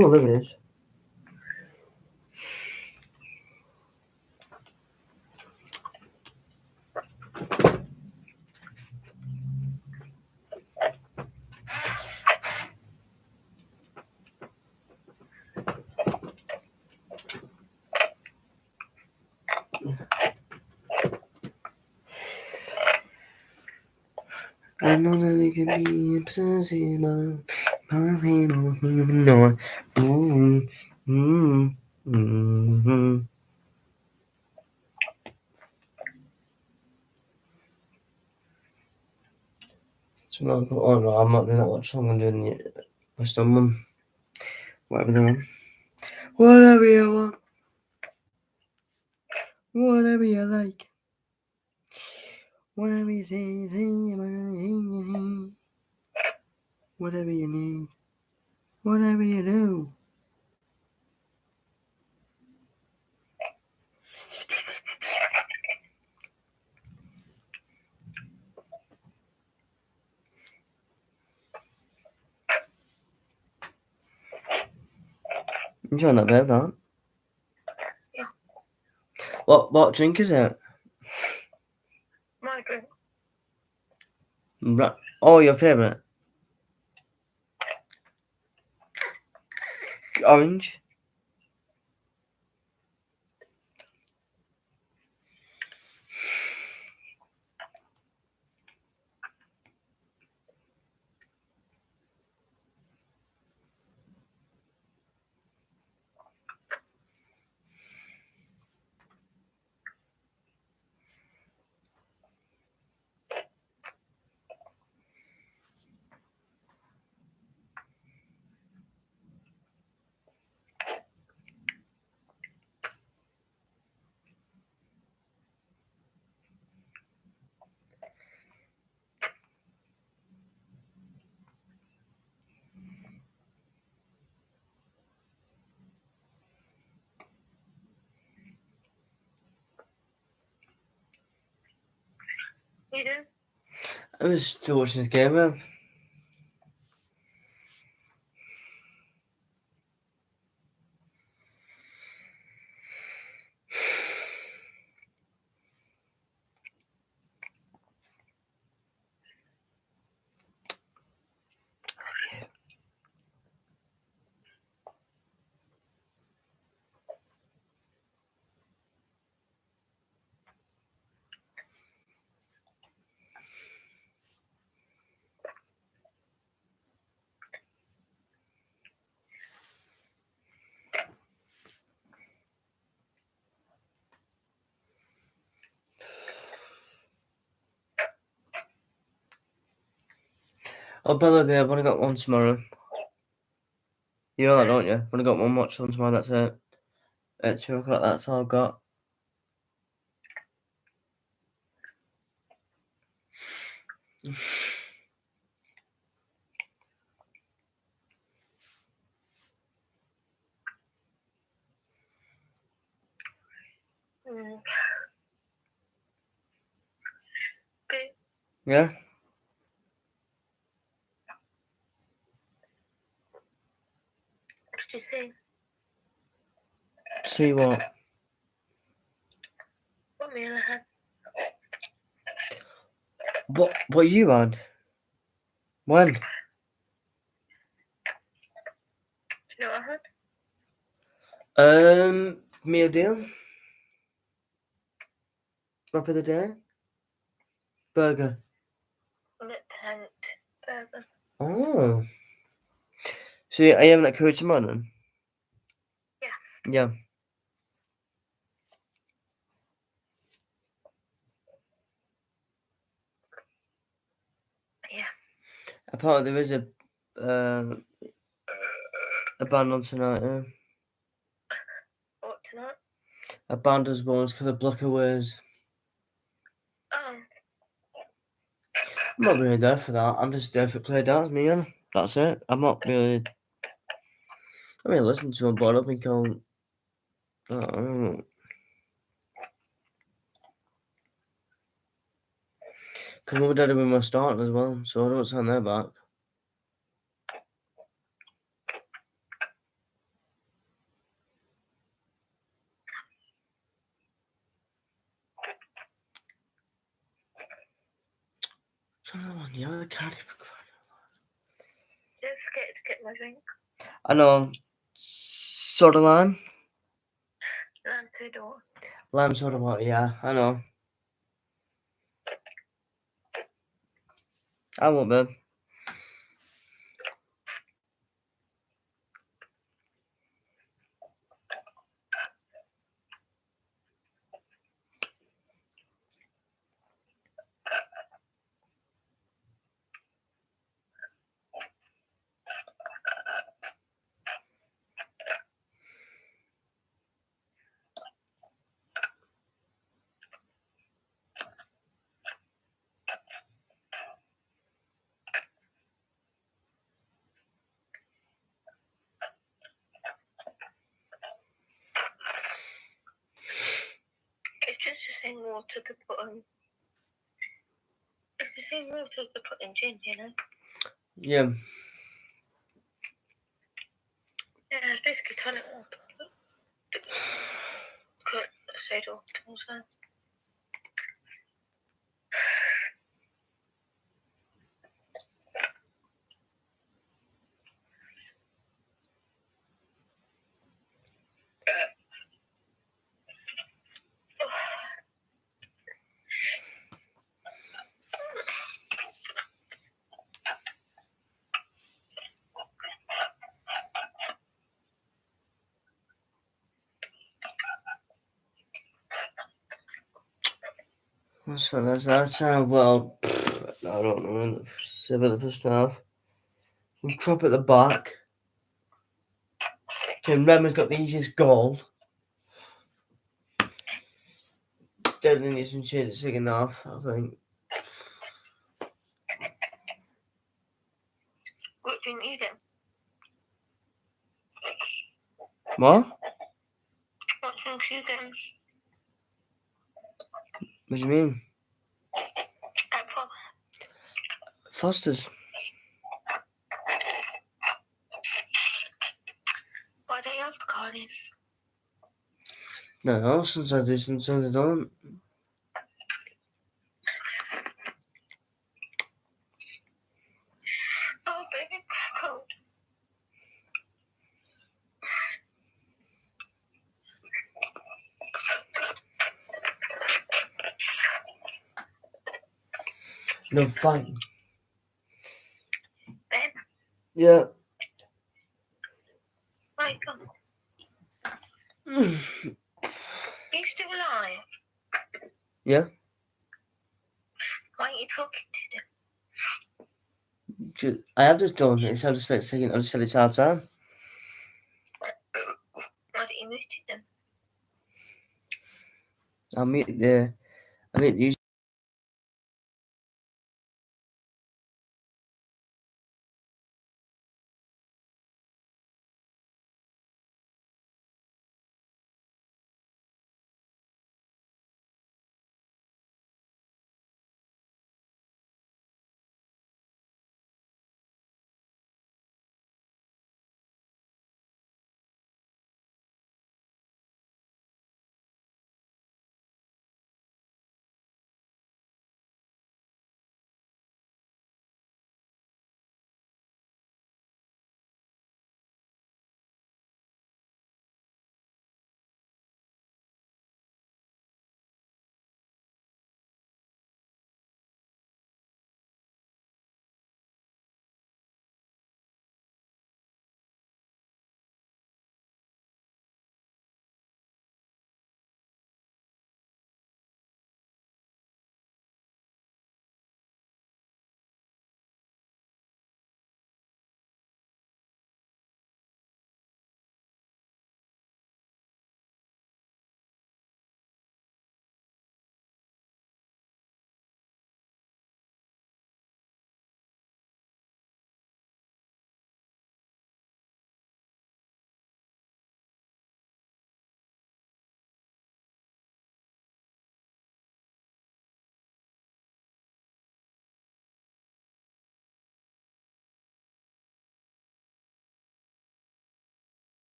Oh, there it is. I know that it can be impossible. My people know. Boom. Mm-hmm. So now I've got, oh no, I'm not doing that watch song, I'm doing the West Ham one. Whatever they want. Whatever you want. Whatever you like. Whatever you say, whatever you need. Whatever you do. You're not bad, that. Yeah. What drink is it? My drink. Right. Oh, your favourite? Orange? You do? I was still watching this game, man. Oh, by the way, I've only got one tomorrow. You know that, don't you? I've only got one watch on tomorrow, that's it. At 2 o'clock, that's all I've got. Mm. Okay. Yeah? What did you say? See what? What meal I had? What you had? When? Do you know what I had? Meal deal? Rap of the day? Burger. Lieutenant burger. Oh. So are you having that curry tomorrow then? Yeah. Yeah. Yeah. Apparently there is a band on tonight, yeah. What tonight? A band as well, it's called the Blockaways. Oh. I'm not really there for that. I'm just there for play dance, me, and that's it. I'm not really. I mean, listen to them, but I don't think I'll. I don't know. Because mum and dad are with my starting as well, so I don't turn their back. Come on, the other Cardiff. Just scared to get my drink. I know. Soda lime? Land to the door. Lime soda water, yeah, I know. I won't, babe. It's just the same water to put on. It's the same water as to put in gin, you know? Yeah. Yeah, it's basically tonic water. Good, soda water also. So that's our time. Well, I don't know. Say about the first half. And crop at the back. Okay, Rema's got the easiest goal. Definitely needs some change at second half, I think. What didn't you get? What? What drinks you get? What do you mean? At pub? Foster's. Why don't you have the Cardiff? No, since I do, sometimes I don't. Oh, baby, cold. No, fine. Ben, Yeah. where you gone? Are you still alive? Yeah. Why aren't you talking to them? I have just done. It's I just said second. I just said it's our time. Why don't you move to them? I meet the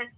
Cheers.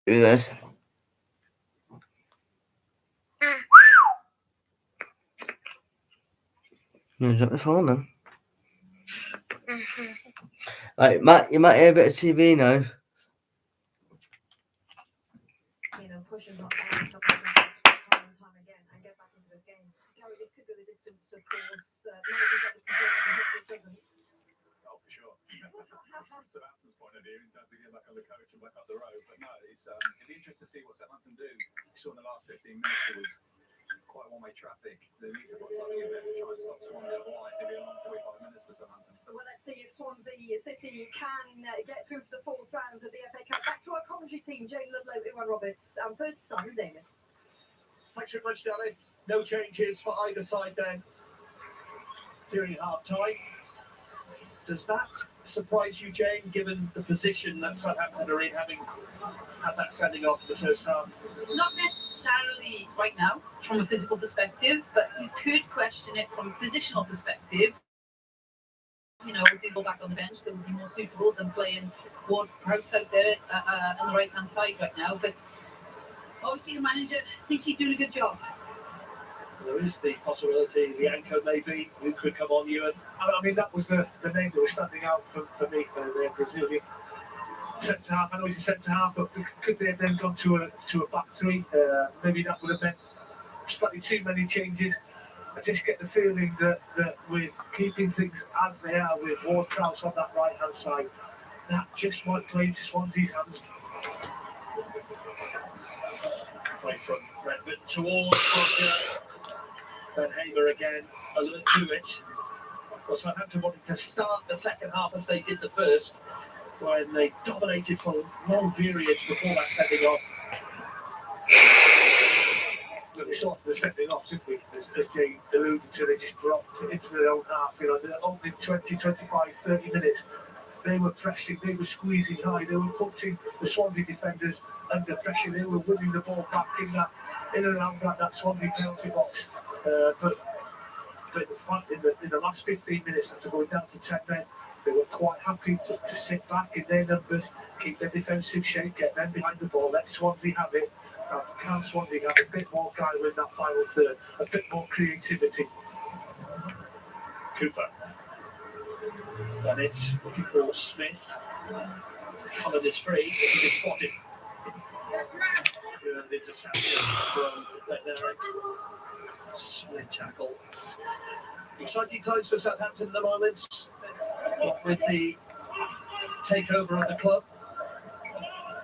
Do this. Is that the phone then? Right, Matt, you might hear a bit of TV now. You know, push and not time and time again and get back into this game. Gary, this could go the distance, of course. Manager's got the position, it doesn't. Oh, for sure. From Southampton's point of view, in terms of getting back on the coach and back up the road. But no, it'll be interesting to see what Southampton do. You saw in the last 15 minutes, it was quite one-way traffic. They need to put something in there to try and stop Swansea. Otherwise, it'll be a long 45 minutes for Southampton. Well, let's see if Swansea City can get through to the fourth round of the FA Cup. Back to our commentary team, Jane Ludlow, Iwan Roberts, and first Simon Davis. Thanks very much, Danny. No changes for either side then during half-time. Does that surprise you, Jane, given the position that Southampton are in, having had that sending off in the first half? Not necessarily right now from a physical perspective, but you could question it from a positional perspective. You know, to go back on the bench, that would be more suitable than playing Ward-Prowse out there on the right-hand side right now. But obviously the manager thinks he's doing a good job. There is the possibility the anchor maybe who could come on you. And I mean, that was the name that was standing out for me, the Brazilian centre half. I know he's a centre half, but could they have then gone to a back three? Maybe that would have been slightly too many changes. I just get the feeling that with keeping things as they are, with Ward-Prowse on that right hand side, that just might play into Swansea's hands. Right from Redmond towards Ben Haber again, alert to it. Well, Southampton wanted to start the second half as they did the first, when they dominated for long periods before that sending off. But we saw the sending off, didn't we? As Jay alluded to, they just dropped into their own half. You know, the opening 20, 25, 30 minutes, they were pressing, they were squeezing high, they were putting the Swansea defenders under pressure, they were winning the ball back in and around that Swansea penalty box. But in the last 15 minutes, after going down to 10 men, they were quite happy to sit back in their numbers, keep their defensive shape, get them behind the ball, let Swansea have it. Can Swansea have a bit more guile in that final third, a bit more creativity? Cooper. And it's looking for Smith. Colin is free, he can spot it. Good interception from Bednarik. Solid tackle. Exciting times for Southampton at the moment, with the takeover of the club.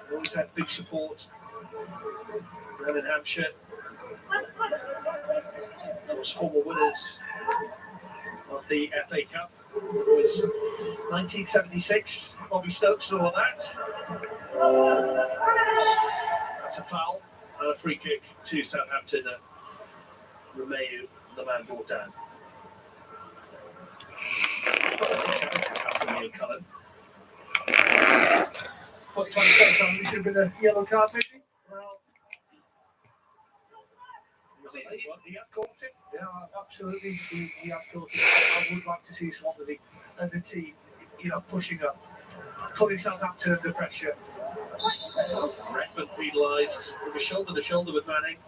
They always had big support around in Hampshire. Those former winners of the FA Cup was 1976. Bobby Stokes and all of that. That's a foul and a free kick to Southampton. Romeu, the man brought down. Cullen. 45 seconds on, this should have been a yellow card, maybe? Well, he has caught it. Yeah, absolutely, he has caught it. I would like to see Swansea as a team, you know, pushing up, putting Southampton under pressure. Redmond penalised with a shoulder to shoulder with Manning.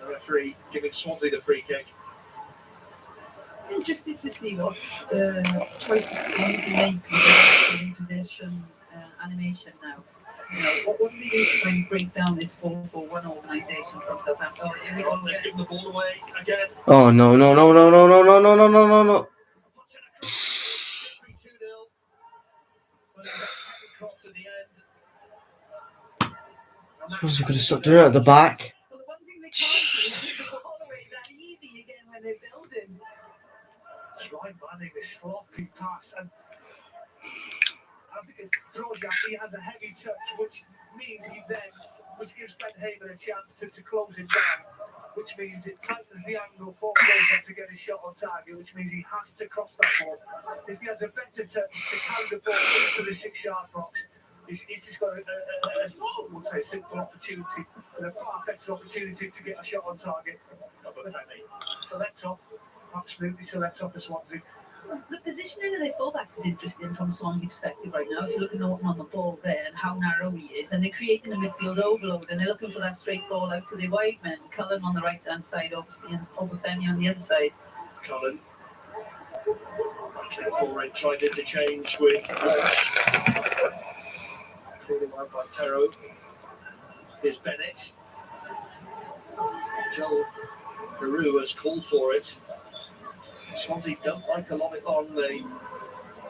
The referee giving Swansea the free kick. Interested to see what choices Swansea make in possession animation now. You know, what do they do to try and break down this 4-4-1 organisation from Southampton? Here we go, they're giving the ball away again. Oh no no no no no no no no no no no no. Swansea could have stopped doing it at the back. Well, the one thing they can't do is give the ball away that easy again when they're building. Ryan Manning, a sloppy pass, and I think Broja, he has a heavy touch, which means which gives Ben Haber a chance to close him down, which means it tightens the angle for Broja to get a shot on target, which means he has to cross that ball. If he has a better touch to carry the ball into the 6-yard box, he's just got a simple opportunity, and a far better opportunity to get a shot on target. So let's off. Absolutely, so let's off for Swansea. The positioning of their fullbacks is interesting from Swansea perspective right now. If you're looking on the ball there and how narrow he is, and they're creating a midfield overload, and they're looking for that straight ball out to the wide men. Cullen on the right hand side, obviously, and Obafemi on the other side. Cullen. Careful, Red tried interchange with Walsh. Clearly won by Perro. Here's Bennett. Joel Peru has called for it. Swansea don't like to lob it long. They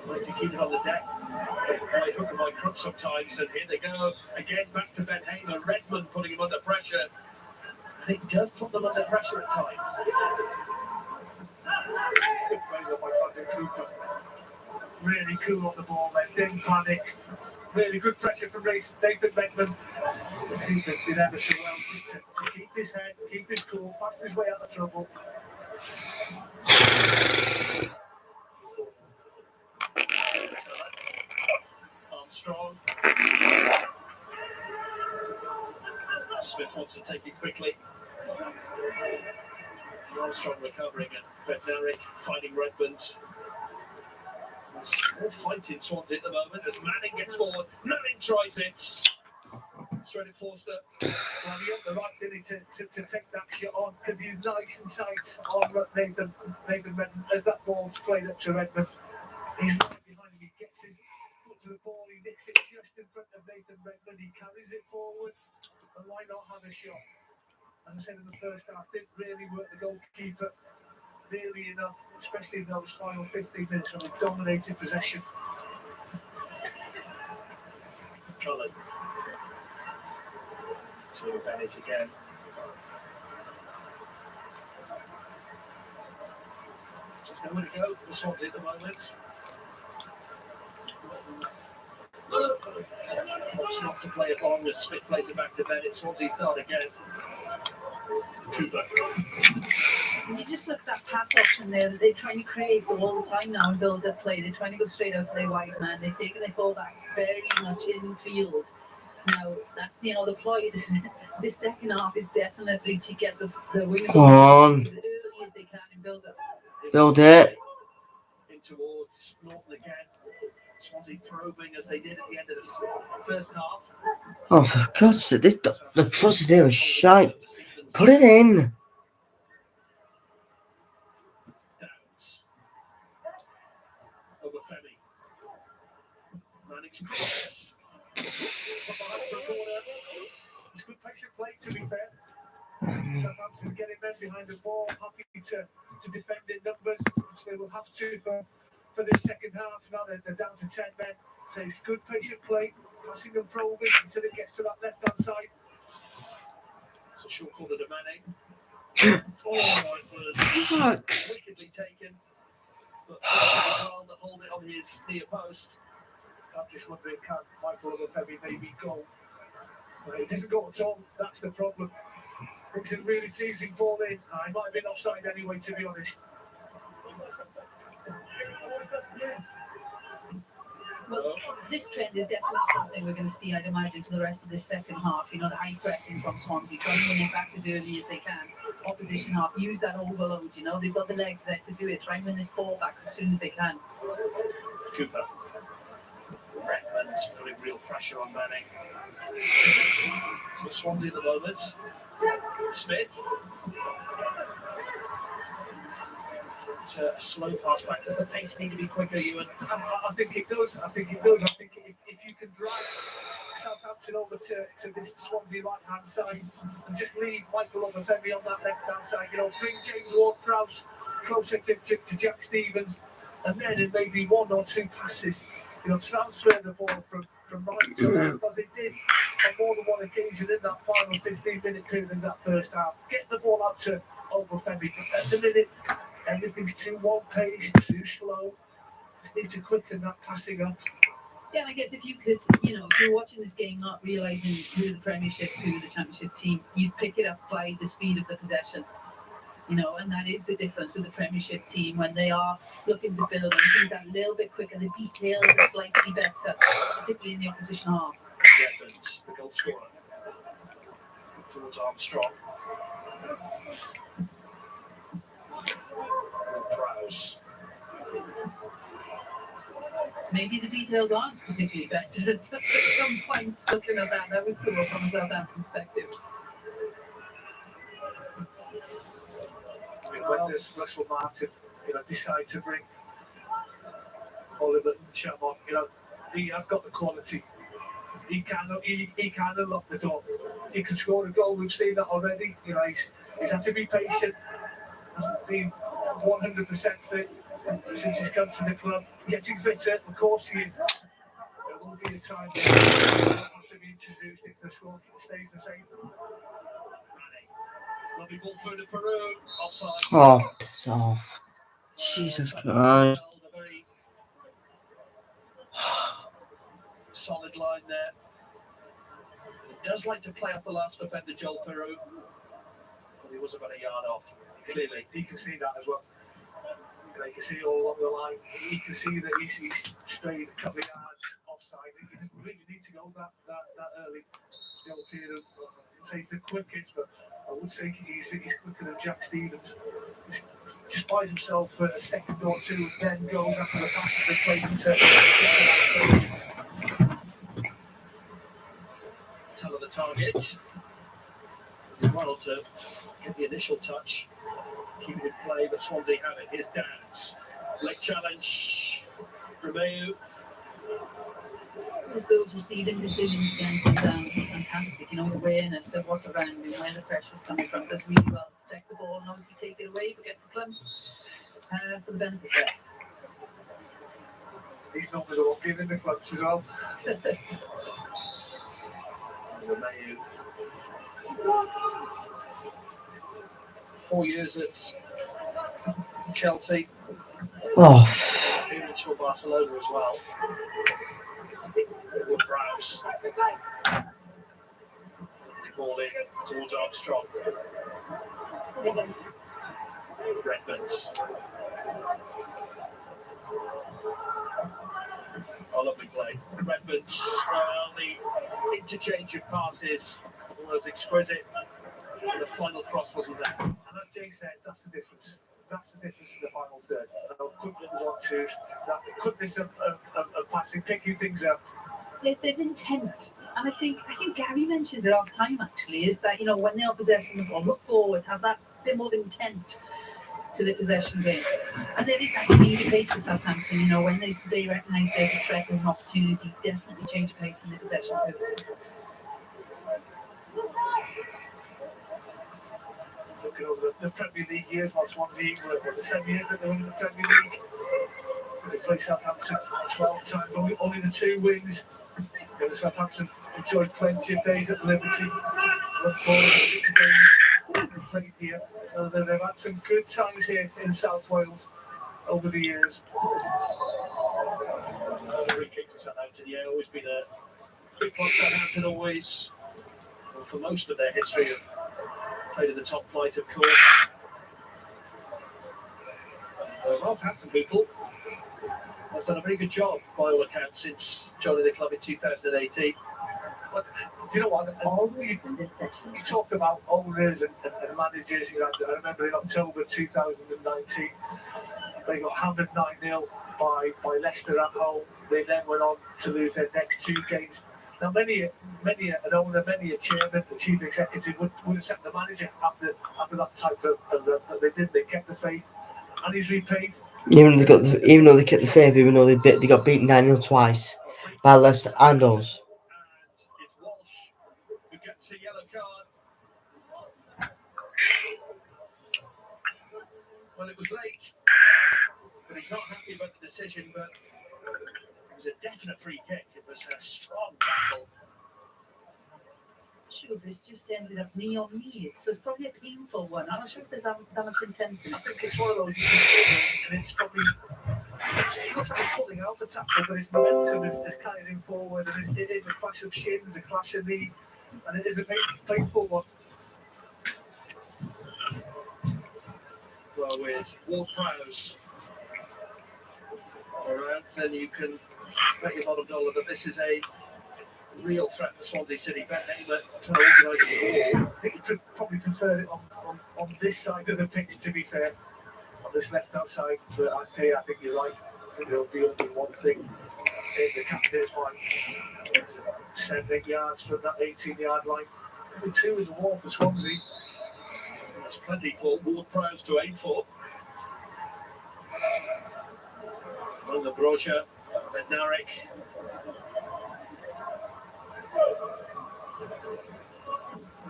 like to keep it on the deck. By hook and by crook sometimes. And here they go. Again, back to Ben Hamer. Redmond putting him under pressure. And he does put them under pressure at times. Good play by Brandon Cooper. Really cool on the ball then. Didn't panic. Really good pressure from Nathan Redmond. Cooper did ever so well just to keep his head, keep his cool, fast his way out of trouble. Armstrong. Smith wants to take it quickly. Armstrong recovering and Bednarik finding Redmond. There's more fight in Swansea at the moment as Manning gets forward. Manning tries it. Straight at Forster. Well, he got the right ability to take that shot on because he's nice and tight on Nathan Redmond as that ball's played up to Redmond. He's right behind him. He gets his foot to the ball. He nicks it just in front of Nathan Redmond. He carries it forward. And why not have a shot? As I said in the first half, didn't really work the goalkeeper nearly enough, especially in those final 15 minutes when they dominated possession. Cullen. To Bennett again. Just nowhere to go for the Swansea at the moment. Wants not to play it long as Smith plays it back to Bennett. Swansea start again. Cooper. And you just look at that pass option there that they're trying to create all the time now and build up play. They're trying to go straight out for their wide man. They're taking their fullbacks very much in field. Now, that's, the ploy this second half is definitely to get the wingers Come on. as early as they can and build up. Build it. In towards Norton again. Swansea probing as they did at the end of the first half. Oh, for God's sake, the crosses there are shite. Put it in. Downs. Obafemi. Manning's cross. Put behind for a corner. It's good patient play, to be fair. Southampton getting men behind the ball, happy to defend in numbers, which they will have to for this second half. Now they're down to 10 men. So it's good patient play, passing and probing until it gets to that left-hand side. It's a short corner to Manning. Oh, it was Fuck. wickedly taken. But well to hold it on his near post. I'm just wondering, can Michael Obafemi maybe go? Well, he doesn't go at all. That's the problem. It's a really teasing ball in. He might have been offside anyway, to be honest. Well, this trend is definitely something we're going to see, I'd imagine, for the rest of this second half. The high pressing from Swansea, trying to win it back as early as they can. Opposition half, use that overload, they've got the legs there to do it. Try and win this ball back as soon as they can. Cooper. Redmond putting real pressure on Manning. So Swansea at the moment. Smith. It's a slow pass back. Does the pace need to be quicker, Ewan? I think it does. I think if you can drive Southampton over to this Swansea right-hand side and just leave Michael Obafemi on that left-hand side, bring James Ward-Prowse closer to Jack Stevens, and then in maybe one or two passes, transfer the ball from right to left, as they did on more than one occasion in that final 15-minute period in that first half. Get the ball out to Obafemi. At the minute, everything's too one-paced, too slow. Just need to quicken that passing up. Yeah, and I guess if you could, if you're watching this game not realising who the Premiership, who the Championship team, you'd pick it up by the speed of the possession. And that is the difference with the Premiership team when they are looking to build and things are a little bit quicker. The details are slightly better, particularly in the opposition half. Redmond, the goal scorer. Towards Armstrong. Prowse. maybe the details aren't particularly better at some points. Looking at that was cool from a Southampton perspective. I mean, when does Russell Martin, decide to bring Oliver Cham on? He has got the quality. He can unlock the door. He can score a goal. We've seen that already. He's had to be patient. Hasn't been 100% fit since he's come to the club. Getting fitter, of course he is. There will be a time where he will have to be introduced if the score stays the same. Lovely ball through to Peru. Offside. Oh, piss off. Jesus Christ. A very solid line there. He does like to play off the last defender, Joel Peru. But he was about a yard off. Clearly, he can see that as well. You can see all along the line. He can see that he's strayed a couple of yards offside. He doesn't really need to go that early. Joel Peru, he's the quickest, but I would say he's quicker than Jack Stevens. He just buys himself a second or two and then goes after the pass of the play into tell of the target. Well to get the initial touch. Keep it in play, but Swansea have it. Here's Downs. Late challenge. Romeu. As those receiving decisions again from Downs is fantastic. His awareness of what's around him, where the pressure's coming from, does really well protect the ball and obviously take it away, but gets a clump for the benefit there. He's not the one giving the clumps as well. Romeu. 4 years at Chelsea. Oh, Experience for Barcelona as well. With Browse. Ball in towards Armstrong. Redmond. Oh, lovely play. Redmond. The interchange of passes was exquisite. The final cross wasn't there. And as Jay said, that's the difference. That's the difference in the final third. Quickness of 1-2, that quickness of passing, picking things up. There's intent, and I think Gary mentioned it all the time. Actually, is that when they are possessing the ball, look forward, have that bit more intent to the possession game, and there is that change of pace for Southampton. When they recognise there's a threat, there's an opportunity, definitely change of pace in the possession. Looking over the Premier League years, while Swansea were the 7 years that they were in the Premier League. They played Southampton 12 times, only the 2 wins. Southampton enjoyed plenty of days at Liberty. Look forward to 6 games they played here. So they've had some good times here in South Wales over the years. Free kick to Southampton, always been a big one. Southampton always, for most of their history, have played at the top flight, of course. Rob Hassenbuchel has done a very good job, by all accounts, since joining the club in 2018. But do you know what? You talk about owners and managers. I remember in October 2019, they got hammered 9-0 by Leicester at home. They then went on to lose their next 2 games. Now, many an owner, many a chairman, the chief executive would accept the manager after that type of that they did. They kept the faith, and he's repaid. even though they kept the faith, even though they got beaten 9-0 twice by Leicester and us. And it's Walsh who gets a yellow card. Well, it was late, but he's not happy about the decision, but it was a definite free kick. It was a strong tackle. Sure, this just ended up knee on knee, so it's probably a painful one. I'm not sure if there's that much intent in it. I think it's one of those you can see, and it's probably it looks like he's pulling out the tackle, but his momentum is carrying him forward, and it is a clash of shins, a clash of knee, and it is a painful one. Well, with Ward-Prowse around, then you can bet your bottom dollar that this is a real threat for Swansea City. Bet anywhere trying to organise the ball. I think you could probably prefer it on this side of the pitch, to be fair, on this left-hand side. But I think you're right. I think there'll be only one thing in the captain's line. 7-8 yards from that 18-yard line. The 2 in the wall for Swansea. There's plenty for Ward-Prowse to aim for. On the Brocha, and Narek.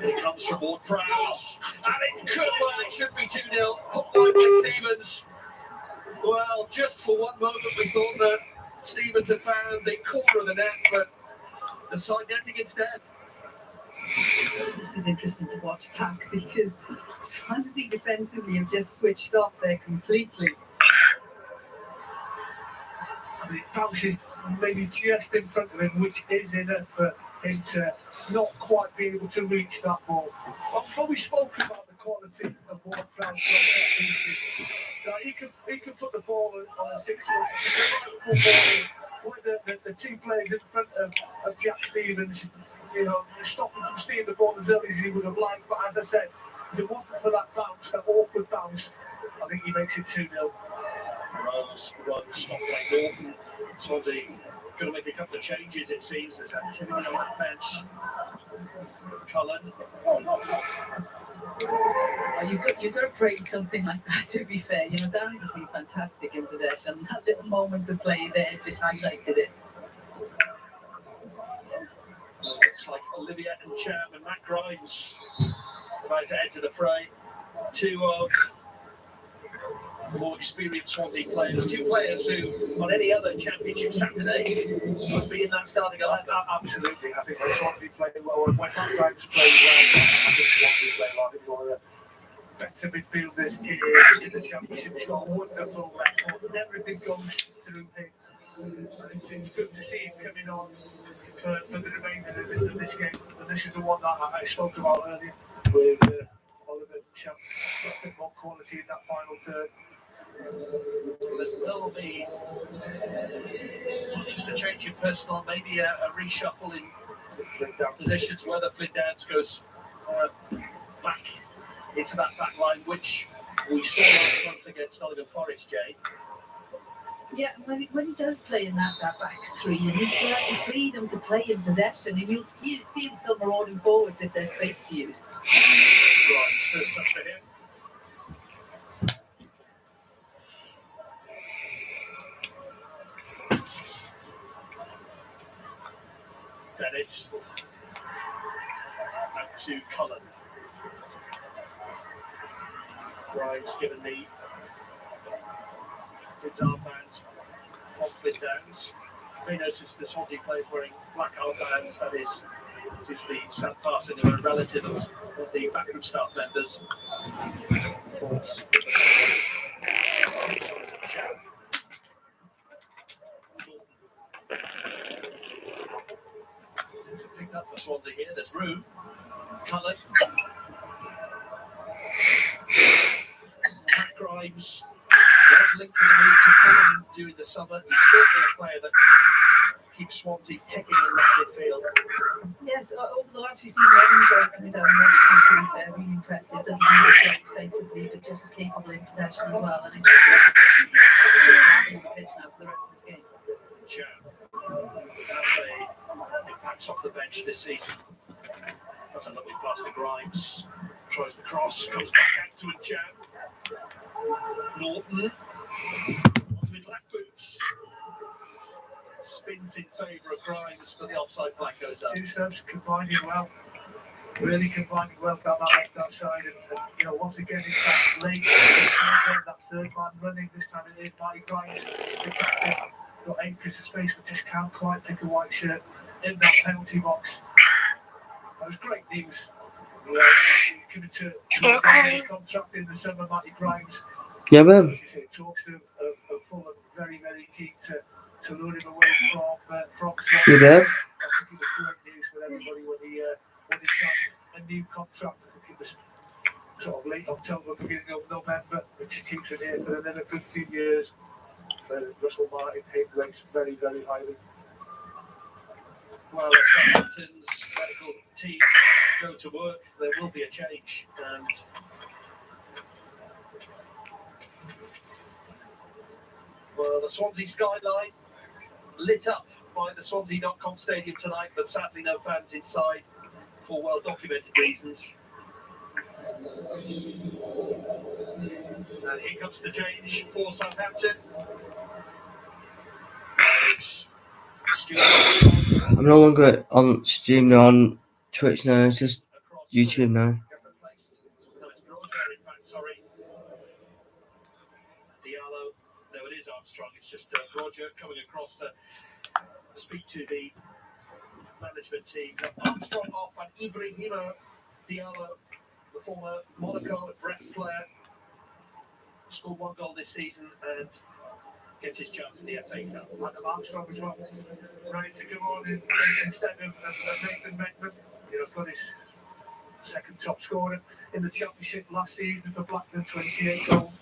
Here comes from Ward-Prowse. And it could, well, it should be 2-0. Put by Stevens. Well, just for one moment we thought that Stevens had found the corner of the net, but the side netting instead. This is interesting to watch back because Swansea defensively have just switched off there completely. I mean, it bounces maybe just in front of him, which is enough for him to not quite be able to reach that ball. But we spoke about the quality of Ward-Prowse. He could put the ball on a 6-foot with the 2 players in front of Jack Stevens, you know, stop him from stealing the ball as early as he would have liked. But as I said, if it wasn't for that bounce, that awkward bounce, I think he makes it 2-0. Rose runs, not playing Norton. Swansea going to make a couple of changes, it seems. There's activity on that bench. Cullen. You've got to praise something like that, to be fair. You know, Darren has been fantastic in possession. That little moment of play there just highlighted it. Looks like Olivia and Cham and Matt Grimes about to enter the fray. 2 of the more experienced Swansea players. 2 players who, on any other championship Saturday, would be in that starting 11. Absolutely. I think when Swansea played well, when Matt Grimes played well, I think Swansea played well. I think one of the better midfielders in the championship. He's got a wonderful record, and everything goes through him. And it's good to see him coming on for the remainder of this game. And this is the one that I spoke about earlier with Oliver Champ. Got a bit more quality in that final third. There'll be not just a change in personnel, maybe a reshuffle in positions, whether Flynn Downs goes back into that back line, which we saw last month against Nottingham Forest, Jay. Yeah, when he does play in that back 3, and he's got the freedom to play in possession, and you'll see him still marauding forwards if there's space to use. Right, first touch for him. Bennett. Out to Cullen. Grimes given the his armband on Flynn Downs. They noticed the Swansea players wearing black armbands. That is due to the sad passing of a relative of the backroom staff members. Thoughts? Picked up for Swansea here. There's room. Cullen. Matt Grimes. One link in the move to Cullen during the summer. He's certainly a player that keeps Swansea ticking in that midfield. Yes, over the last few seasons, I've enjoyed coming down and watching him, to be fair, really impressive. Doesn't really play defensively, but just as capable in possession as well. And it's on the pitch now for the rest of this game. Impacts off the bench this season. That's a lovely pass to Grimes. Tries the cross, goes back out to a jam. Norton onto his left boots. Spins in favour of Grimes, but the offside flag goes up. 2 subs combining well. Really combining well down that left-hand side. And you know, once again, it's that late, that third man running. This time it is Matty Grimes. The captain got acres of space, but just can't quite pick a white shirt in that penalty box. That was great news. Coming to his contract in the summer, Matty Grimes. Yeah, man. Talks of Fulham, very, very keen to lure him away from Swansea. You there? I think it was great news for everybody when he signed a new contract. I think it was sort of late October, beginning of November, which keeps him here for another good few years. Russell Martin rates very, very highly. Well, as Southampton's medical team go to work, there will be a change. And well, the Swansea skyline lit up by the Swansea.com stadium tonight, but sadly no fans inside for well-documented reasons. And here comes the change for Southampton. It's Stuart I'm no longer on stream now on Twitch now, it's just YouTube now. Diallo. No, it is Armstrong. It's just Roger coming across to speak to the management team. Armstrong off and Ibrahima Diallo, the former Monaco and Brest player, scored 1 goal this season and gets his chance in the FA Cup. Adam Armstrong as well, ready to go on instead of Nathan Beckman. You know, got his second top scorer in the Championship last season for Blackburn, 28 goals.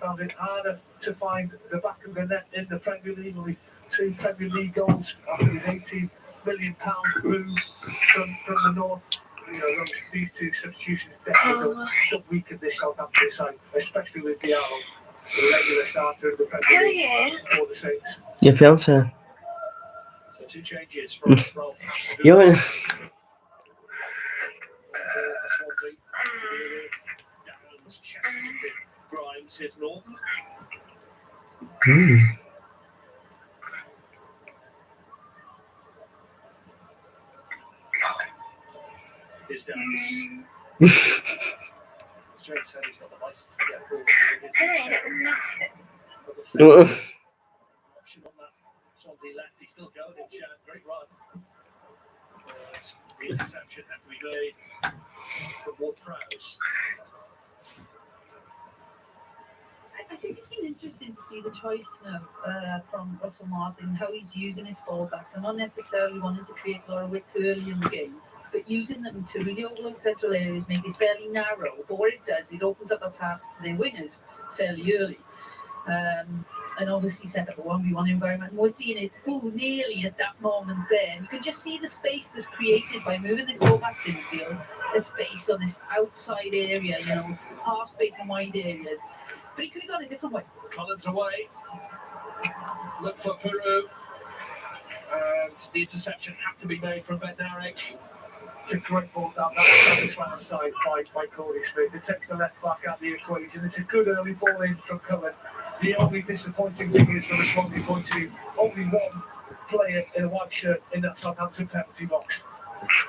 Found it harder to find the back of the net in the Premier League. Only 2 Premier League goals after his £18 million move from the north. You know, these 2 substitutions definitely don't weaken this Southampton side, especially with Diallo, the regular starter in the Premier League for the Saints. Your fiance. So 2 changes from Ralph. You're Downs, Chester, Grimes, here's Norton. Here's Downs. Straight said he's got the license to get forward. Option on that. Swansea left, he's still going in chat. Great run. The interception had to be made from Ward-Prowse. I think it's been interesting to see the choice now from Russell Martin, how he's using his fullbacks, and not necessarily wanting to create a lot of width early in the game, but using them to really overload central areas, make it fairly narrow. But what it does, it opens up a pass to their wingers fairly early. And obviously set up a 1v1 environment. And we're seeing it nearly at that moment there. You can just see the space that's created by moving the fullbacks in the field, the space on this outside area, you know, half space and wide areas. But he could have gone a different way. Collins away. Look for Peru. And the interception had to be made from Bednarek. It's a great ball down that right side by Cody Smith. It takes the left back out of the equation. It's a good early ball in from Cullen. The only disappointing thing is, from a Swansea point of view, only one player in a white shirt in that Southampton penalty box.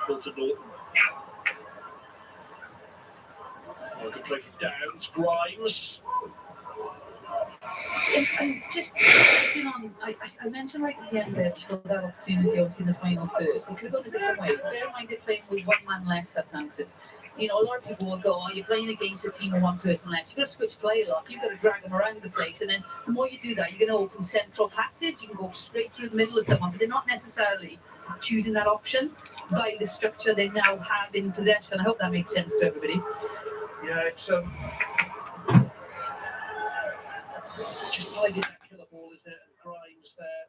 Bolton Norton. Good play for Downs. Grimes. And just reflecting on, I mentioned right at the end there, before that opportunity, obviously in the final third, they could have gone a different way. Bear in mind they're playing with 1 man less Southampton. You know, a lot of people will go, oh, you're playing against a team with 1 person less. You've got to switch play a lot. You've got to drag them around the place. And then the more you do that, you're going to open central passes. You can go straight through the middle of someone, but they're not necessarily choosing that option by the structure they now have in possession. I hope that makes sense to everybody. Yeah, it's just finding that killer ball, isn't it? And Grimes there,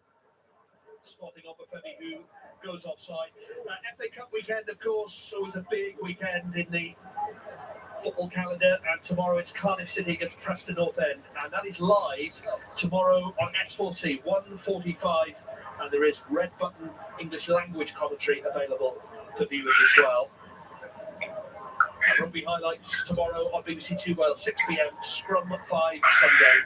spotting Obafemi, who goes offside. FA Cup weekend, of course, always a big weekend in the football calendar. And tomorrow it's Cardiff City against Preston North End. And that is live tomorrow on S4C, 1:45. And there is red button English language commentary available for viewers as well. And rugby highlights tomorrow on BBC Two Wales, 6 p.m. Scrum 5 Sunday.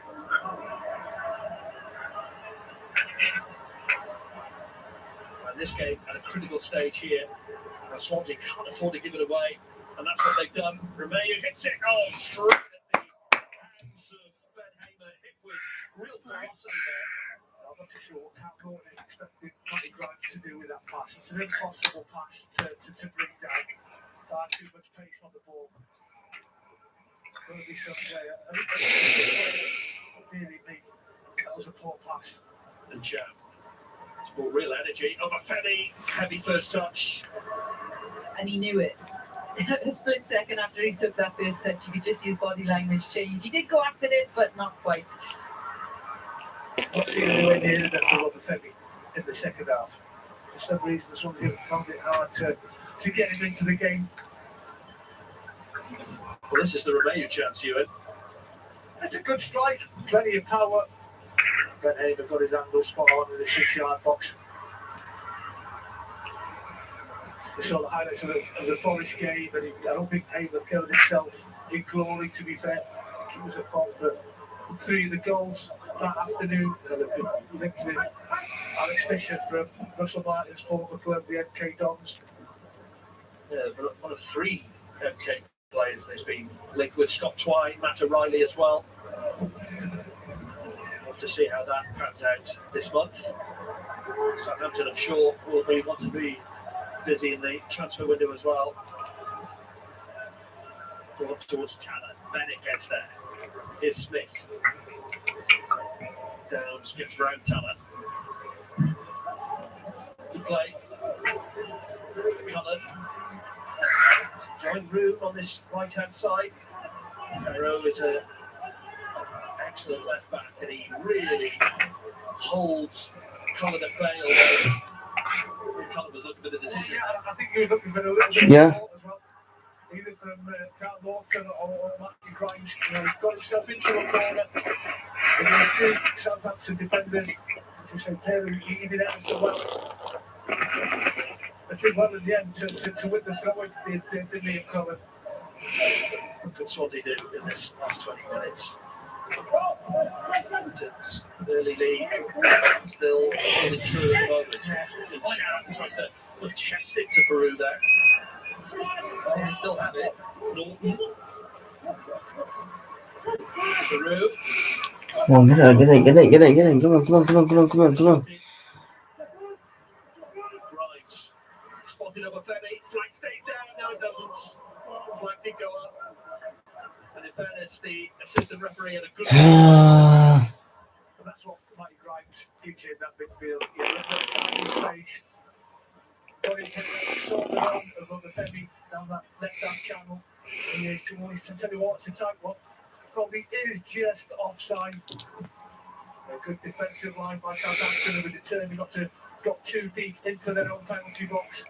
And this game at a critical stage here. And Swansea can't afford to give it away. And that's what they've done. Romeo hits it. Oh, straight at the hands of Ben Hamer. Hit with real velocity there. I'm not too sure what Cal Gordon is expecting Matty Grimes to do with that pass. It's an impossible pass to bring down. Far too much pace on the ball. Going to be some player. Really big. That was a poor pass. And Jam. It's more real energy. Obafemi, heavy first touch. And he knew it. A split second after he took that first touch, you could just see his body language change. He did go after it, but not quite. Not seeing anywhere near that for Obafemi in the second half. For some reason, Swansea found it hard to get him into the game. Well, this is the Romeo chance, Ewan. It's a good strike, plenty of power. Ben Hamer got his handle spot on in the 6-yard box. We saw the highlights of the Forest game, and I don't think Hamer killed himself in glory, to be fair. He was at fault for 3 of the goals that afternoon. And a good link to Alex Fisher from Russell Martin's former club, the MK Dons. But one of 3 MK players that's been linked with Scott Twine, Matt O'Reilly as well. We'll have to see how that pans out this month. Southampton, I'm sure, will want to be busy in the transfer window as well. Go up towards Tanner. Bennett gets there. Here's Smith. Downs gets around Tanner. Good play. Cullen. Join room on this right-hand side. Farrow is an excellent left back, and he really holds Cullen at bay. Cullen was looking for the decision. Yeah, I think he was looking for a little bit Yeah. of support as well. Either from Carl Norton or Matthew Grimes. You know, he's got himself into a corner. And you see Southampton defenders, who say Perry, he did ever so well. They did well in the end to win the throw-in, didn't Liam Cullen? What could Swansea do in this last 20 minutes? Southampton's early lead still holding true at the moment. And Sharon tries to chest it to Peru there. They still have it. Norton. Peru. Come on, get in. Come on. Grimes. Spotted over Femi. Flag stays down. No, it doesn't. Flag did go up. And in fairness, the assistant referee had a good. Ah, And that's what Matty Grimes gives you in that midfield. You know, that time and space. Got his head sorted on above the Femi down that left-hand channel. And he's to tell you what, it's a tight one. Probably is just offside. A good defensive line by Southampton, who were determined not to got too deep into their own penalty box.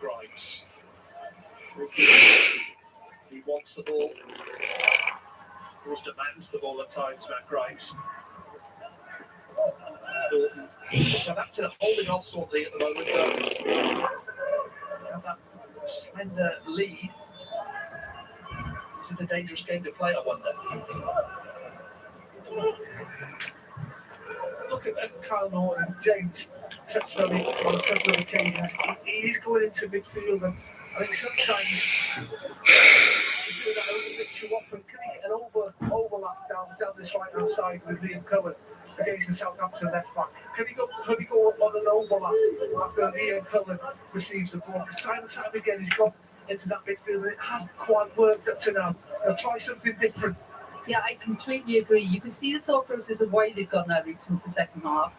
Grimes. He wants the ball. Almost demands the ball at times, Matt Grimes. Norton. Southampton are holding off Swansea at the moment. They have that slender lead. Is it a dangerous game to play, I wonder? Look at Kyle Norton. James touched on it on a couple of occasions. He is going into midfield, and I think sometimes he's doing that a little bit too often. Can he get an overlap down this right-hand side with Liam Cullen against the Southampton left back? Can he go on an overlap after Liam Cullen receives the ball? Because time and time again he's gone into that midfield, and it hasn't quite worked up to now. They'll try something different. Yeah, I completely agree. You can see the thought process of why they've gone that route since the second half.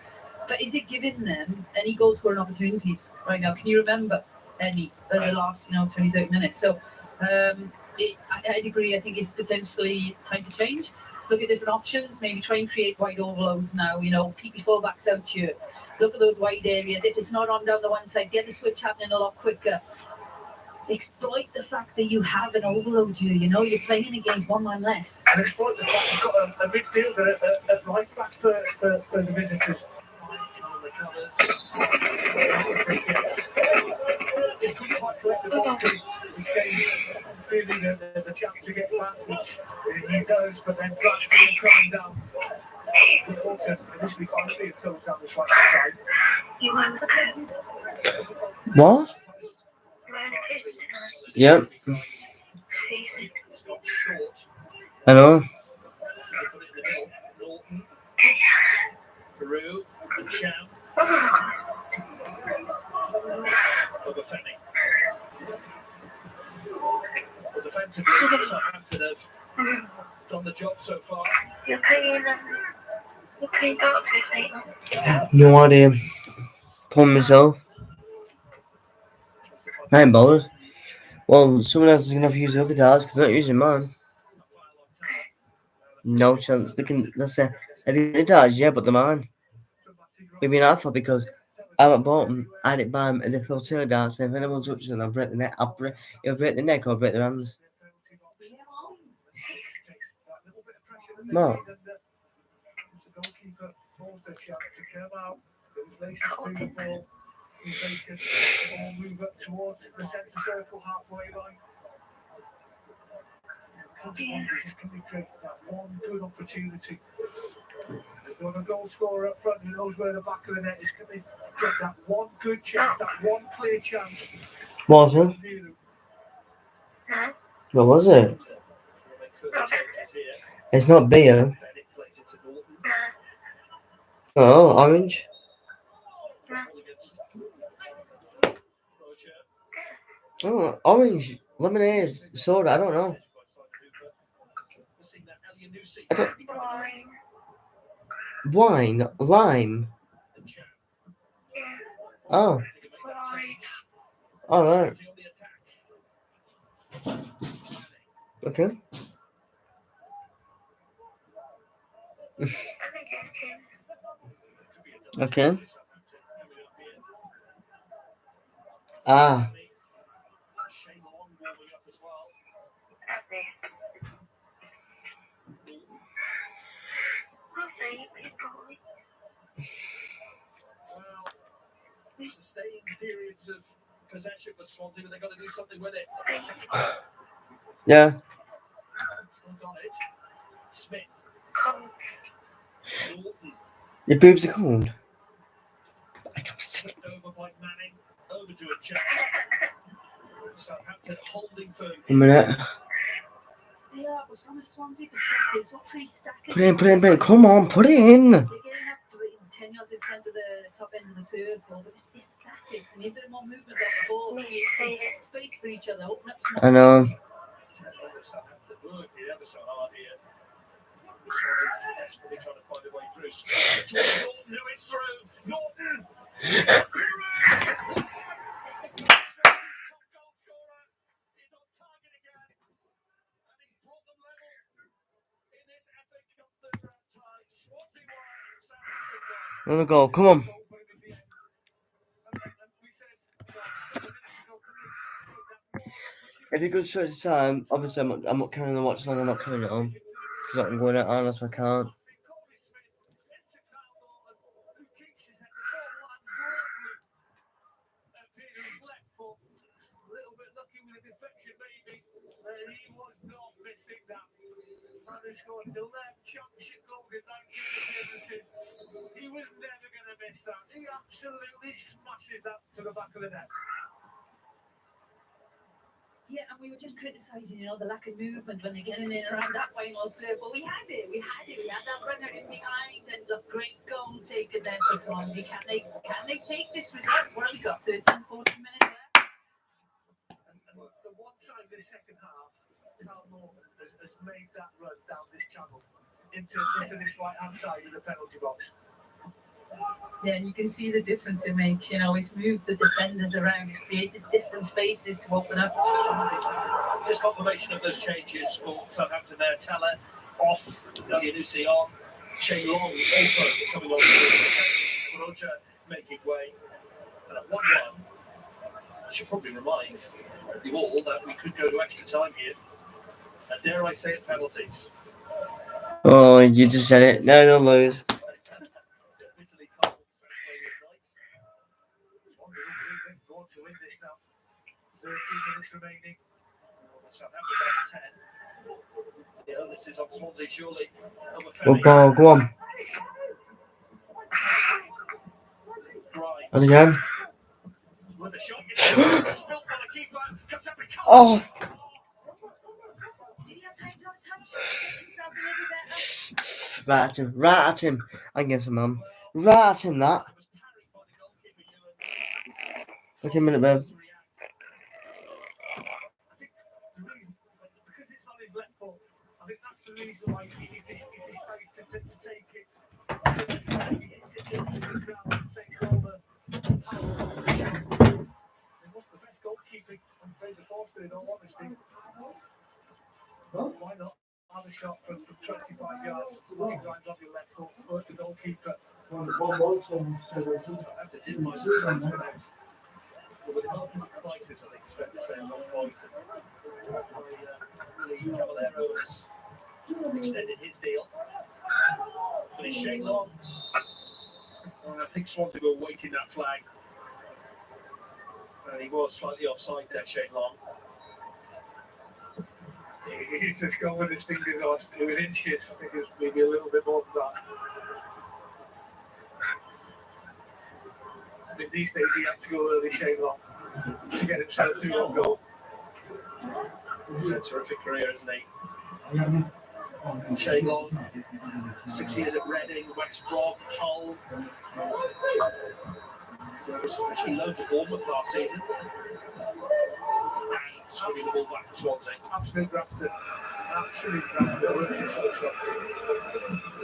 But is it giving them any goal scoring opportunities right now? Can you remember any in the last 20, 30 minutes? So I'd agree. I think it's potentially time to change. Look at different options. Maybe try and create wide overloads now. Keep your fullbacks out here. Look at those wide areas. If it's not on down the one side, get the switch happening a lot quicker. Exploit the fact that you have an overload here. You're playing against one man less. And exploit the fact you've got a midfielder at right back for the visitors. The colours. He couldn't quite collect the ball. He's getting really the chance to get back, which he does, but then Grant's being coming down. The water initially finally coming down this right side. what? Yep, He's got short. I know. They put it in the middle. Norton. Peru. And Sham. Over Femi. The defensive players Southampton have done the job so far. You're playing darts with me. No idea. Pulling myself. I ain't bothered. Well, someone else is going to have to use the other darts because they're not using mine. No chance. Let's say, have you got the darts? Yeah, but they're mine. We've been out for because I haven't bought them. I had it by them and they fell two darts. And if anyone touches them, I'll break the neck. It'll break the neck or break their hands. Mark. The goalkeeper forced a shot to come out. It was laces through the ball. They could all move up towards the centre circle halfway line. Just can we create that one good opportunity? They've got a goal scorer up front who knows where the back of the net is. Can they get that one good chance, that one clear chance? Was it? What was it? It's not beer. Oh, orange. Oh, orange, lemonade, soda. I don't know. I don't, wine, lime. Oh, all right. Okay. Okay. Ah. Sustained periods of possession for Swansea, but they've got to do something with it. Yeah. Still got it. Smith. Your boobs are cold. Flipped over by Manning. Over to a check. Southampton holding firm. A minute. Yeah, but from a Swansea perspective, it's not pretty static. Put it in. Come on, put it in. They're getting up to it 10 yards in front of the top end of the circle, but it's static. We need a bit more movement off the ball. Space for each other. Open up small I know. Southampton working ever so hard here. Desperately trying to find a way through. Norton, who is through. Norton! Top goal scorer is on target again. And he's brought them level in this FA Cup third round tie. Swansea won, Southampton won. Another goal. Come on. If you could stretch the time, obviously I'm not carrying the watch long. I'm not carrying it on because I'm going out on, so I can't. He was never going to miss that. He absolutely smashes that to the back of the net. Yeah, and we were just criticising, the lack of movement when they're getting in around that final circle. We had it. We had that runner in behind, and look, great goal taken then for Swansea. Can they take this result? What have we got? 13, 14 minutes left. And the one time this second half, Carl Norton has made that run down this channel into this right-hand side of the penalty box. Yeah, and you can see the difference it makes. It's moved the defenders around. It's created different spaces to open up for Swansea. Just confirmation of those changes for Southampton there. Teller off, Elianusi on, Shane Long also coming on. Roger making way. And at 1-1, I should probably remind you all that we could go to extra time here. And dare I say it, penalties. Oh, you just said it. No, they'll lose. Bitterly cold Saturday night. Want to win this now. 13 minutes remaining. Southampton back 10. The onus is on Swansea, surely. Go on. And again. With a shot, spilt by the keeper. Comes up with Oh. Did he have time to have a touch? Get himself a little better? Right at him. I guess, Mum. Right at him, that. Okay, a minute, babe. Because it's on his left foot, I think that's the reason why he decided to take it. He hits it into the ground and takes all the power. It was the best goalkeeping on Fraser Forster, in all honesty. Why not have a shot from 25 yards? Running right off your left foot, but the goalkeeper. With the ultimate crisis, I think it's fair to say, on points. The Caballero has extended his deal. But it's Shane Long. I think Swansea were waiting that flag. He was slightly offside there, Shane Long. He's just gone with his fingers on. It was inches. I think it was maybe a little bit more than that. I think these days he had to go early, Shane Long, to get himself to a goal. He's had a terrific career, hasn't he? Shane Long, 6 years at Reading, West Brom, Hull. There was actually loads of Bournemouth last season. And swinging the ball back to Swansea. Absolute grafter. Absolute grafter. Works his socks off.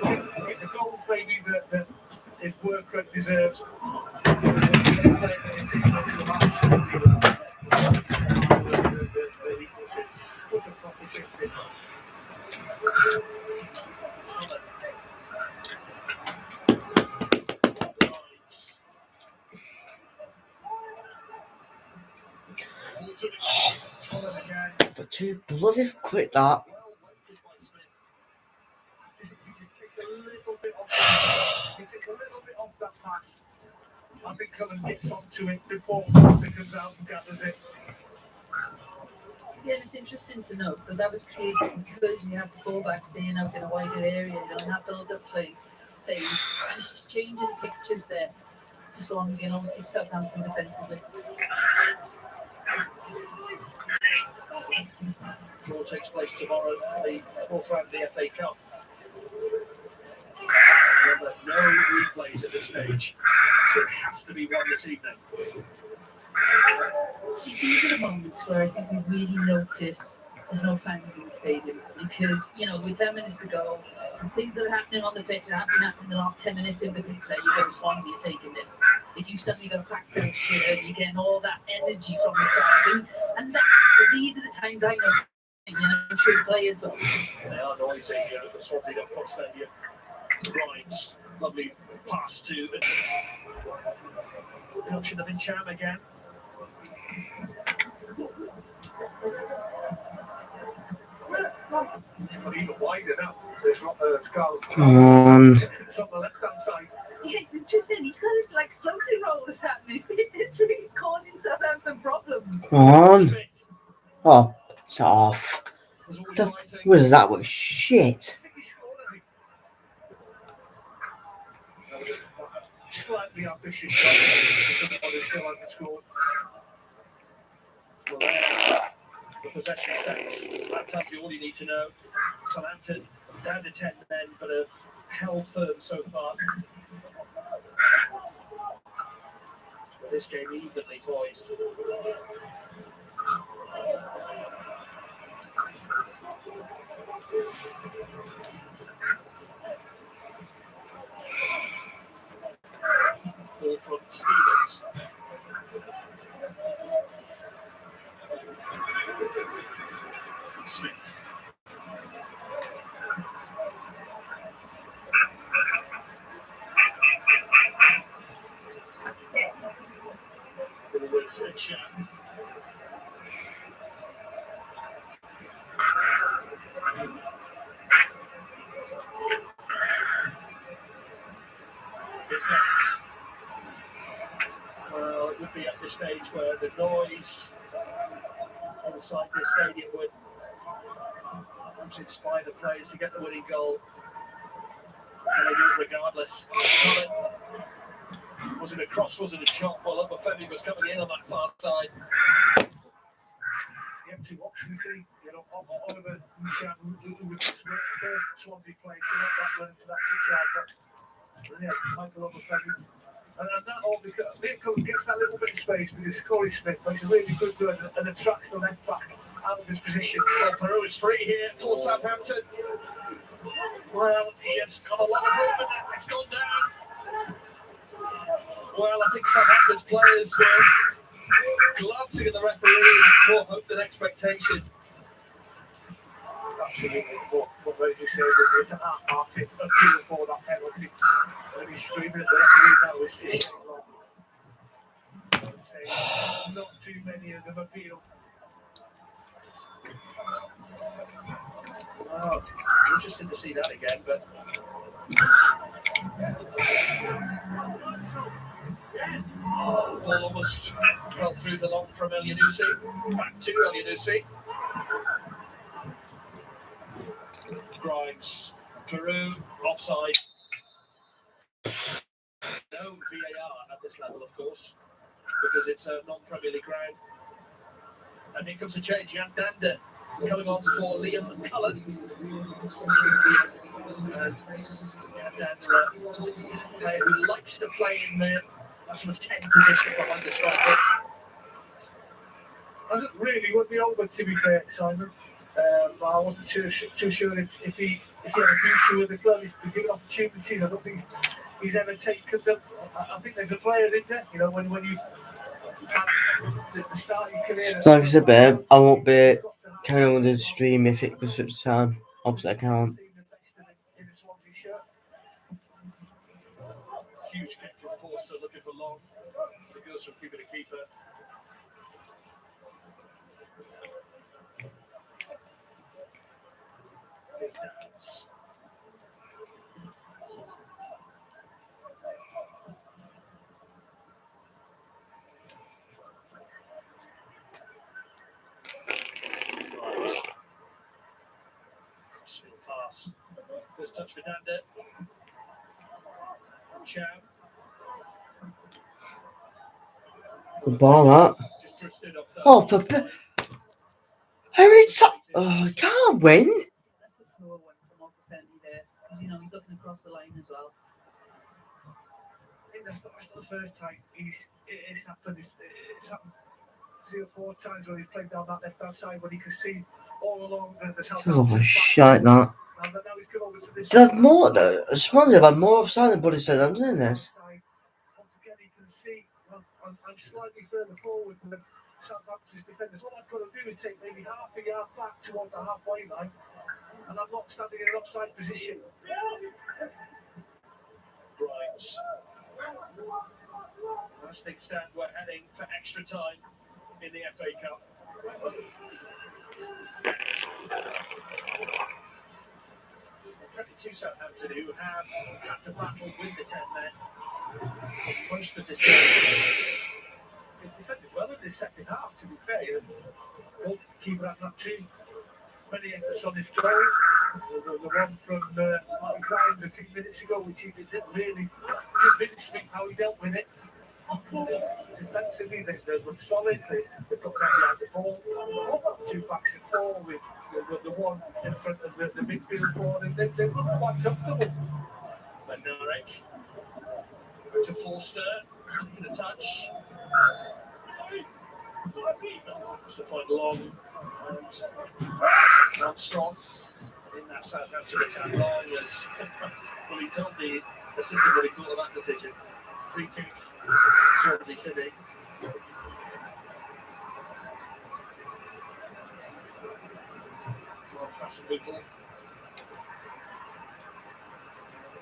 The goals maybe that his work rate deserves. But too bloody quick that. It just takes a little bit off. It takes a little bit off that pass. I think Cullen gets onto it before he comes out and gathers it. Yeah, and it's interesting to note that was created because you have the fullback staying out in a wider area, and that build-up phase. Just changing the pictures there for Swansea and obviously Southampton defensively. Draw takes place tomorrow, the fourth round of the FA Cup. Remember, no replays at this stage, so it has to be won this evening. These are the moments where I think we really notice there's no fans in the stadium because, with 10 minutes to go, things that are happening on the pitch that haven't been happening in the last 10 minutes in particular, you've got Swansea taking this. If you suddenly got a packed out shirt, you're getting all that energy from the crowd. And these are the times I know, true players well. They are noisy at the Swansea.com stadium. Grimes, lovely pass to the option of Incham again. It's got even wider now. There's Scarlett. Come on. It's on the left-hand side. Yeah, it's interesting. He's got this floating roll that's happening. It's really causing Southampton problems. Come on. Oh, it's off. The was that was shit. Slightly ambitious, but still hasn't scored. Well, the possession stats. That tells you all you need to know. Southampton down to 10 men, but have held firm so far. This game evenly poised. Ball from Stevens. Smith. Ball with Incham. Well, it would be at this stage where the noise inside this stadium would inspire the players to get the winning goal. And they do it regardless. Was it a cross? Was it a shot? Well, Femi was coming in on that far side. You have two options, see? Oliver Incham, who was the first Swansea player to make that run to that 6-yard box. And yeah, Michael Obafemi. And that all because Liam gets that little bit of space because Corey Smith makes a really good run and attracts the left back out of his position. Well, Peru is free here towards Southampton. Well, he has got a lot of room, but it's gone down. Well, I think Southampton's players were glancing at the referee with more hope than expectation. Absolutely. What Rosie says is it's an half-hearted appeal for that penalty. And he's screaming at the referee now, is Shane Long. I would say not too many of them appeal. Oh, Interesting to see that again, but ball almost well through the long from Elyounoussi. Back to Elyounoussi. Grimes, Peru, offside. No VAR at this level, of course, because it's a non-Premier League ground. And here comes a change. Jan Dander coming on for Liam Cullen. And Jan Dander, a player who likes to play in that sort of 10 position behind the striker. Hasn't really won me over, to be fair, Simon. But I wasn't too sure if he had a future with the club. He's been given opportunities. I don't think he's ever taken them. I think there's a player in there, you know, when you at the start of your career. Like I said, babe, I won't be carrying on with the stream if it goes such time. Obviously, I can't. Huge kick from Forster, looking for Long. It goes from keeper to keeper. Here's Downs. Crossfield pass. First touch for Dander. Chow. Good ball, that. Just twisted up there. Oh, for how many times? Oh, I can't win. That's a poor one from Oppenheimer there, because you know he's looking across the line as well. I think that's not the first time it's happened. It's happened 3 or 4 times when he's played down that left hand side when he could see all along the Southampton. Oh, shite, that. And now he's come over to this. Did I have more? Swansea have had more offside than Buddy Southampton in this. Once again, he can see. Well, I'm slightly further forward than Southampton's defenders. All I've got to do is take maybe half a yard back towards the halfway line, and I'm not standing in an offside position. Grimes. As things stand, we're heading for extra time in the FA Cup. Credit to Southampton, who have had to battle with the 10 men most of this game. They defended well in the second half, to be fair. The goalkeeper had not too many efforts on his goal. The one from Martin Grimes a few minutes ago, which he didn't really convince me how he dealt with it. Defensively, they look solid. They've got behind the ball. 2 backs and 4 with the one in front of the midfield board, and they look quite comfortable. Van Narek to Forster, taking a touch. To find Long and Armstrong in that Southampton attack. Long has fully told the assistant what he thought of that decision. Free kick, Swansea City.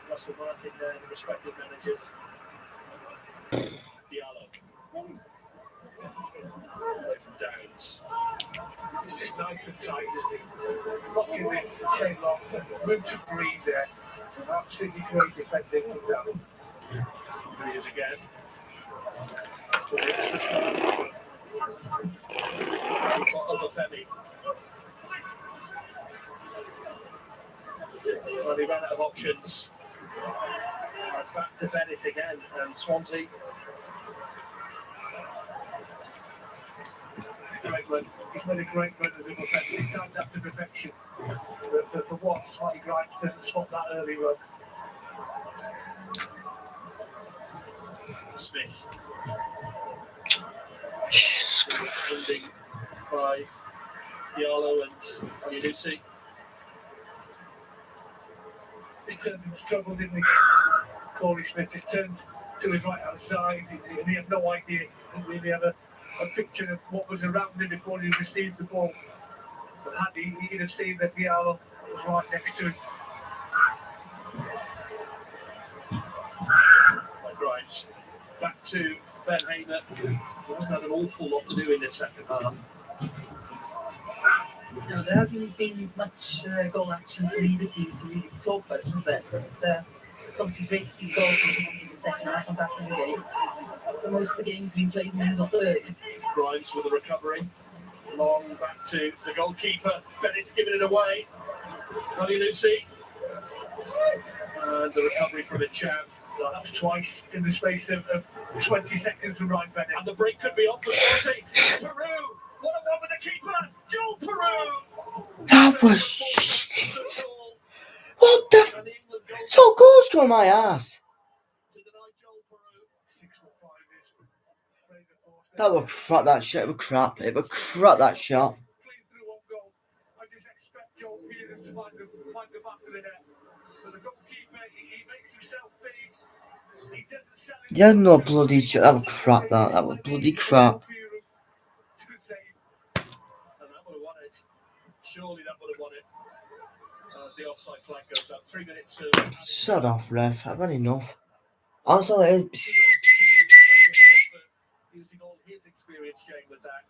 Russell Martin there, the respective managers. Diallo. Away from Downs. It's just nice and tight, isn't it? Locking the chain lock, room to breathe there. Absolutely great defending from down. Here he is again. Well, he ran out of options. Back to Bennett again, and Swansea. Great run. He's made a great run as a defender. He's timed that to perfection. For once, Matty Grimes doesn't spot that early run. Smith. Ending by Diallo and Elyounoussi. He turned into trouble, didn't he? Corey Smith just turned to his right hand side, and he had no idea. He didn't really have a picture of what was around him before he received the ball. But had he'd have seen that Diallo was right next to him. Grimes. Back to Ben Hamer, who hasn't had an awful lot to do in this second half. No, there hasn't been much goal action from either team to really talk about, has there? But it's obviously great to see goals from someone in the second half and back in the game. But most of the game's been played in the third. Grimes with the recovery. Long back to the goalkeeper. Bennett's giving it away. Honey Lucy. And the recovery from a champ. That was twice in the space of 20 seconds from Ryan Bennett. And the break could be on for Swansea. Peru. What a one with the keeper. Joel Peru. That was shit. What the? So goals go my ass. That was crap. That shit. It was crap. It was crap. That shot. I just expect Joel Peters to find the back of the net. So the goalkeeper, he makes himself big. He doesn't sell it. Yeah, no bloody shit. That was crap. That was bloody crap. Good save. And that would have won it. Surely that would have won it. As the offside flag goes up, 3 minutes to. Shut off, ref. I've had enough. Also, it's Using all his experience, Jane, with that.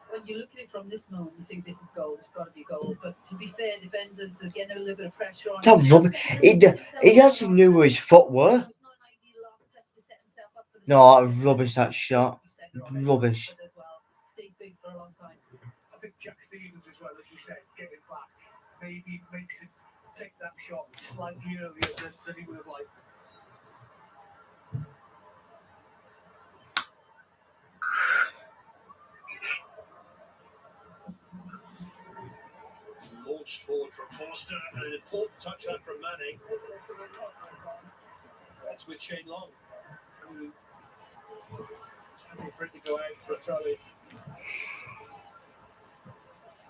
When you look at it from this moment, you think this is goal, it's got to be goal. But to be fair, defenders are getting a little bit of pressure on that him. rubbish. He actually knew where his foot were. It's not an ideal last touch to set himself up for the No, second. rubbish that shot. Rubbish. As well. Stayed big for a long time. I think Jack Stevens, as well, as you said, getting back, maybe makes him take that shot slightly earlier than he would have liked. Launched forward from Forster, and an important touch out from Manning. That's with Shane Long, who is happy for it to go out for a throw in.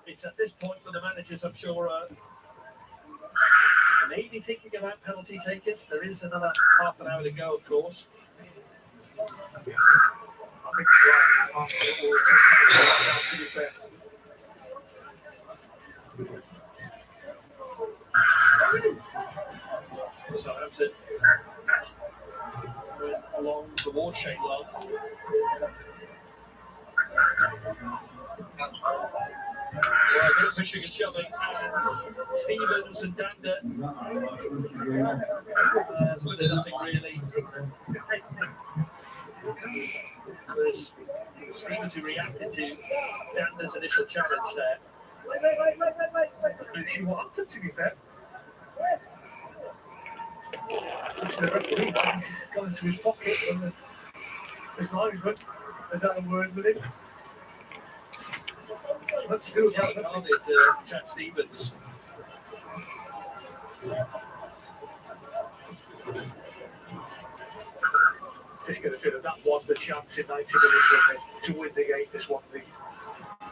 It's at this point where the managers, I'm sure, maybe thinking about penalty takers. There is another half an hour to go, of course. I think Arsenal will just to be fair. Southampton went along towards Shane Long. Well, a bit of pushing and shoving, and Stevens and Danda with nothing really. It was Stevens who reacted to Danda's initial challenge there. And see what happened, to be fair. The referee got into his pocket and his linesman has had a word with him. Let's do that. Jack Stevens. Just going to feel that was the chance in 90 minutes to win the game. This one thing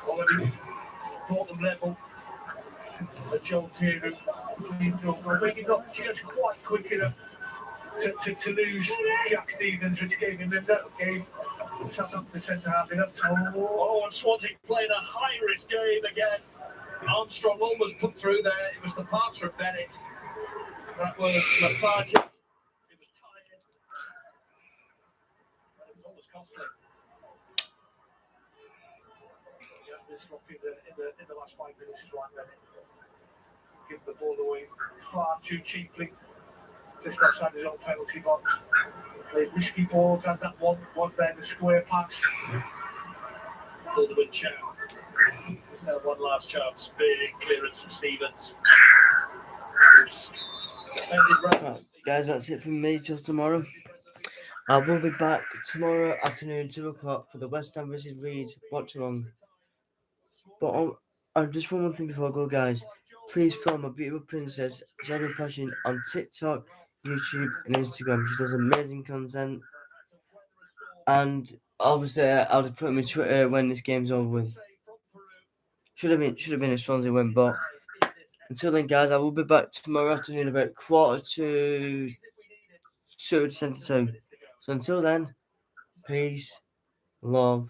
already brought them level. Joel Peru, maybe not just quite quick enough to lose Jack Stevens, which gave him that game. Southampton centre half in up. Oh, and Swansea playing a high risk game again. Armstrong almost put through there. It was the pass from Bennett. That was lethargic. It was tired. And it was almost costly. Yeah, this look in the last 5 minutes is right, Bennett. Give the ball away far too cheaply. Just outside his own penalty box. Played risky balls, had that one there, the square pass. Alderman Chow. Isn't there one last chance? Big clearance from Stevens. Right, guys, that's it from me till tomorrow. I will be back tomorrow afternoon, 2 o'clock, for the West Ham vs Leeds Watchalong. But just one more thing before I go, guys. Please follow my beautiful princess, Jada Passion, on TikTok, YouTube, and Instagram. She does amazing content. And obviously, I'll just put my Twitter when this game's over with. Should have been a Swansea win, but until then, guys, I will be back tomorrow afternoon about 1:45 to 2. So until then, peace, love,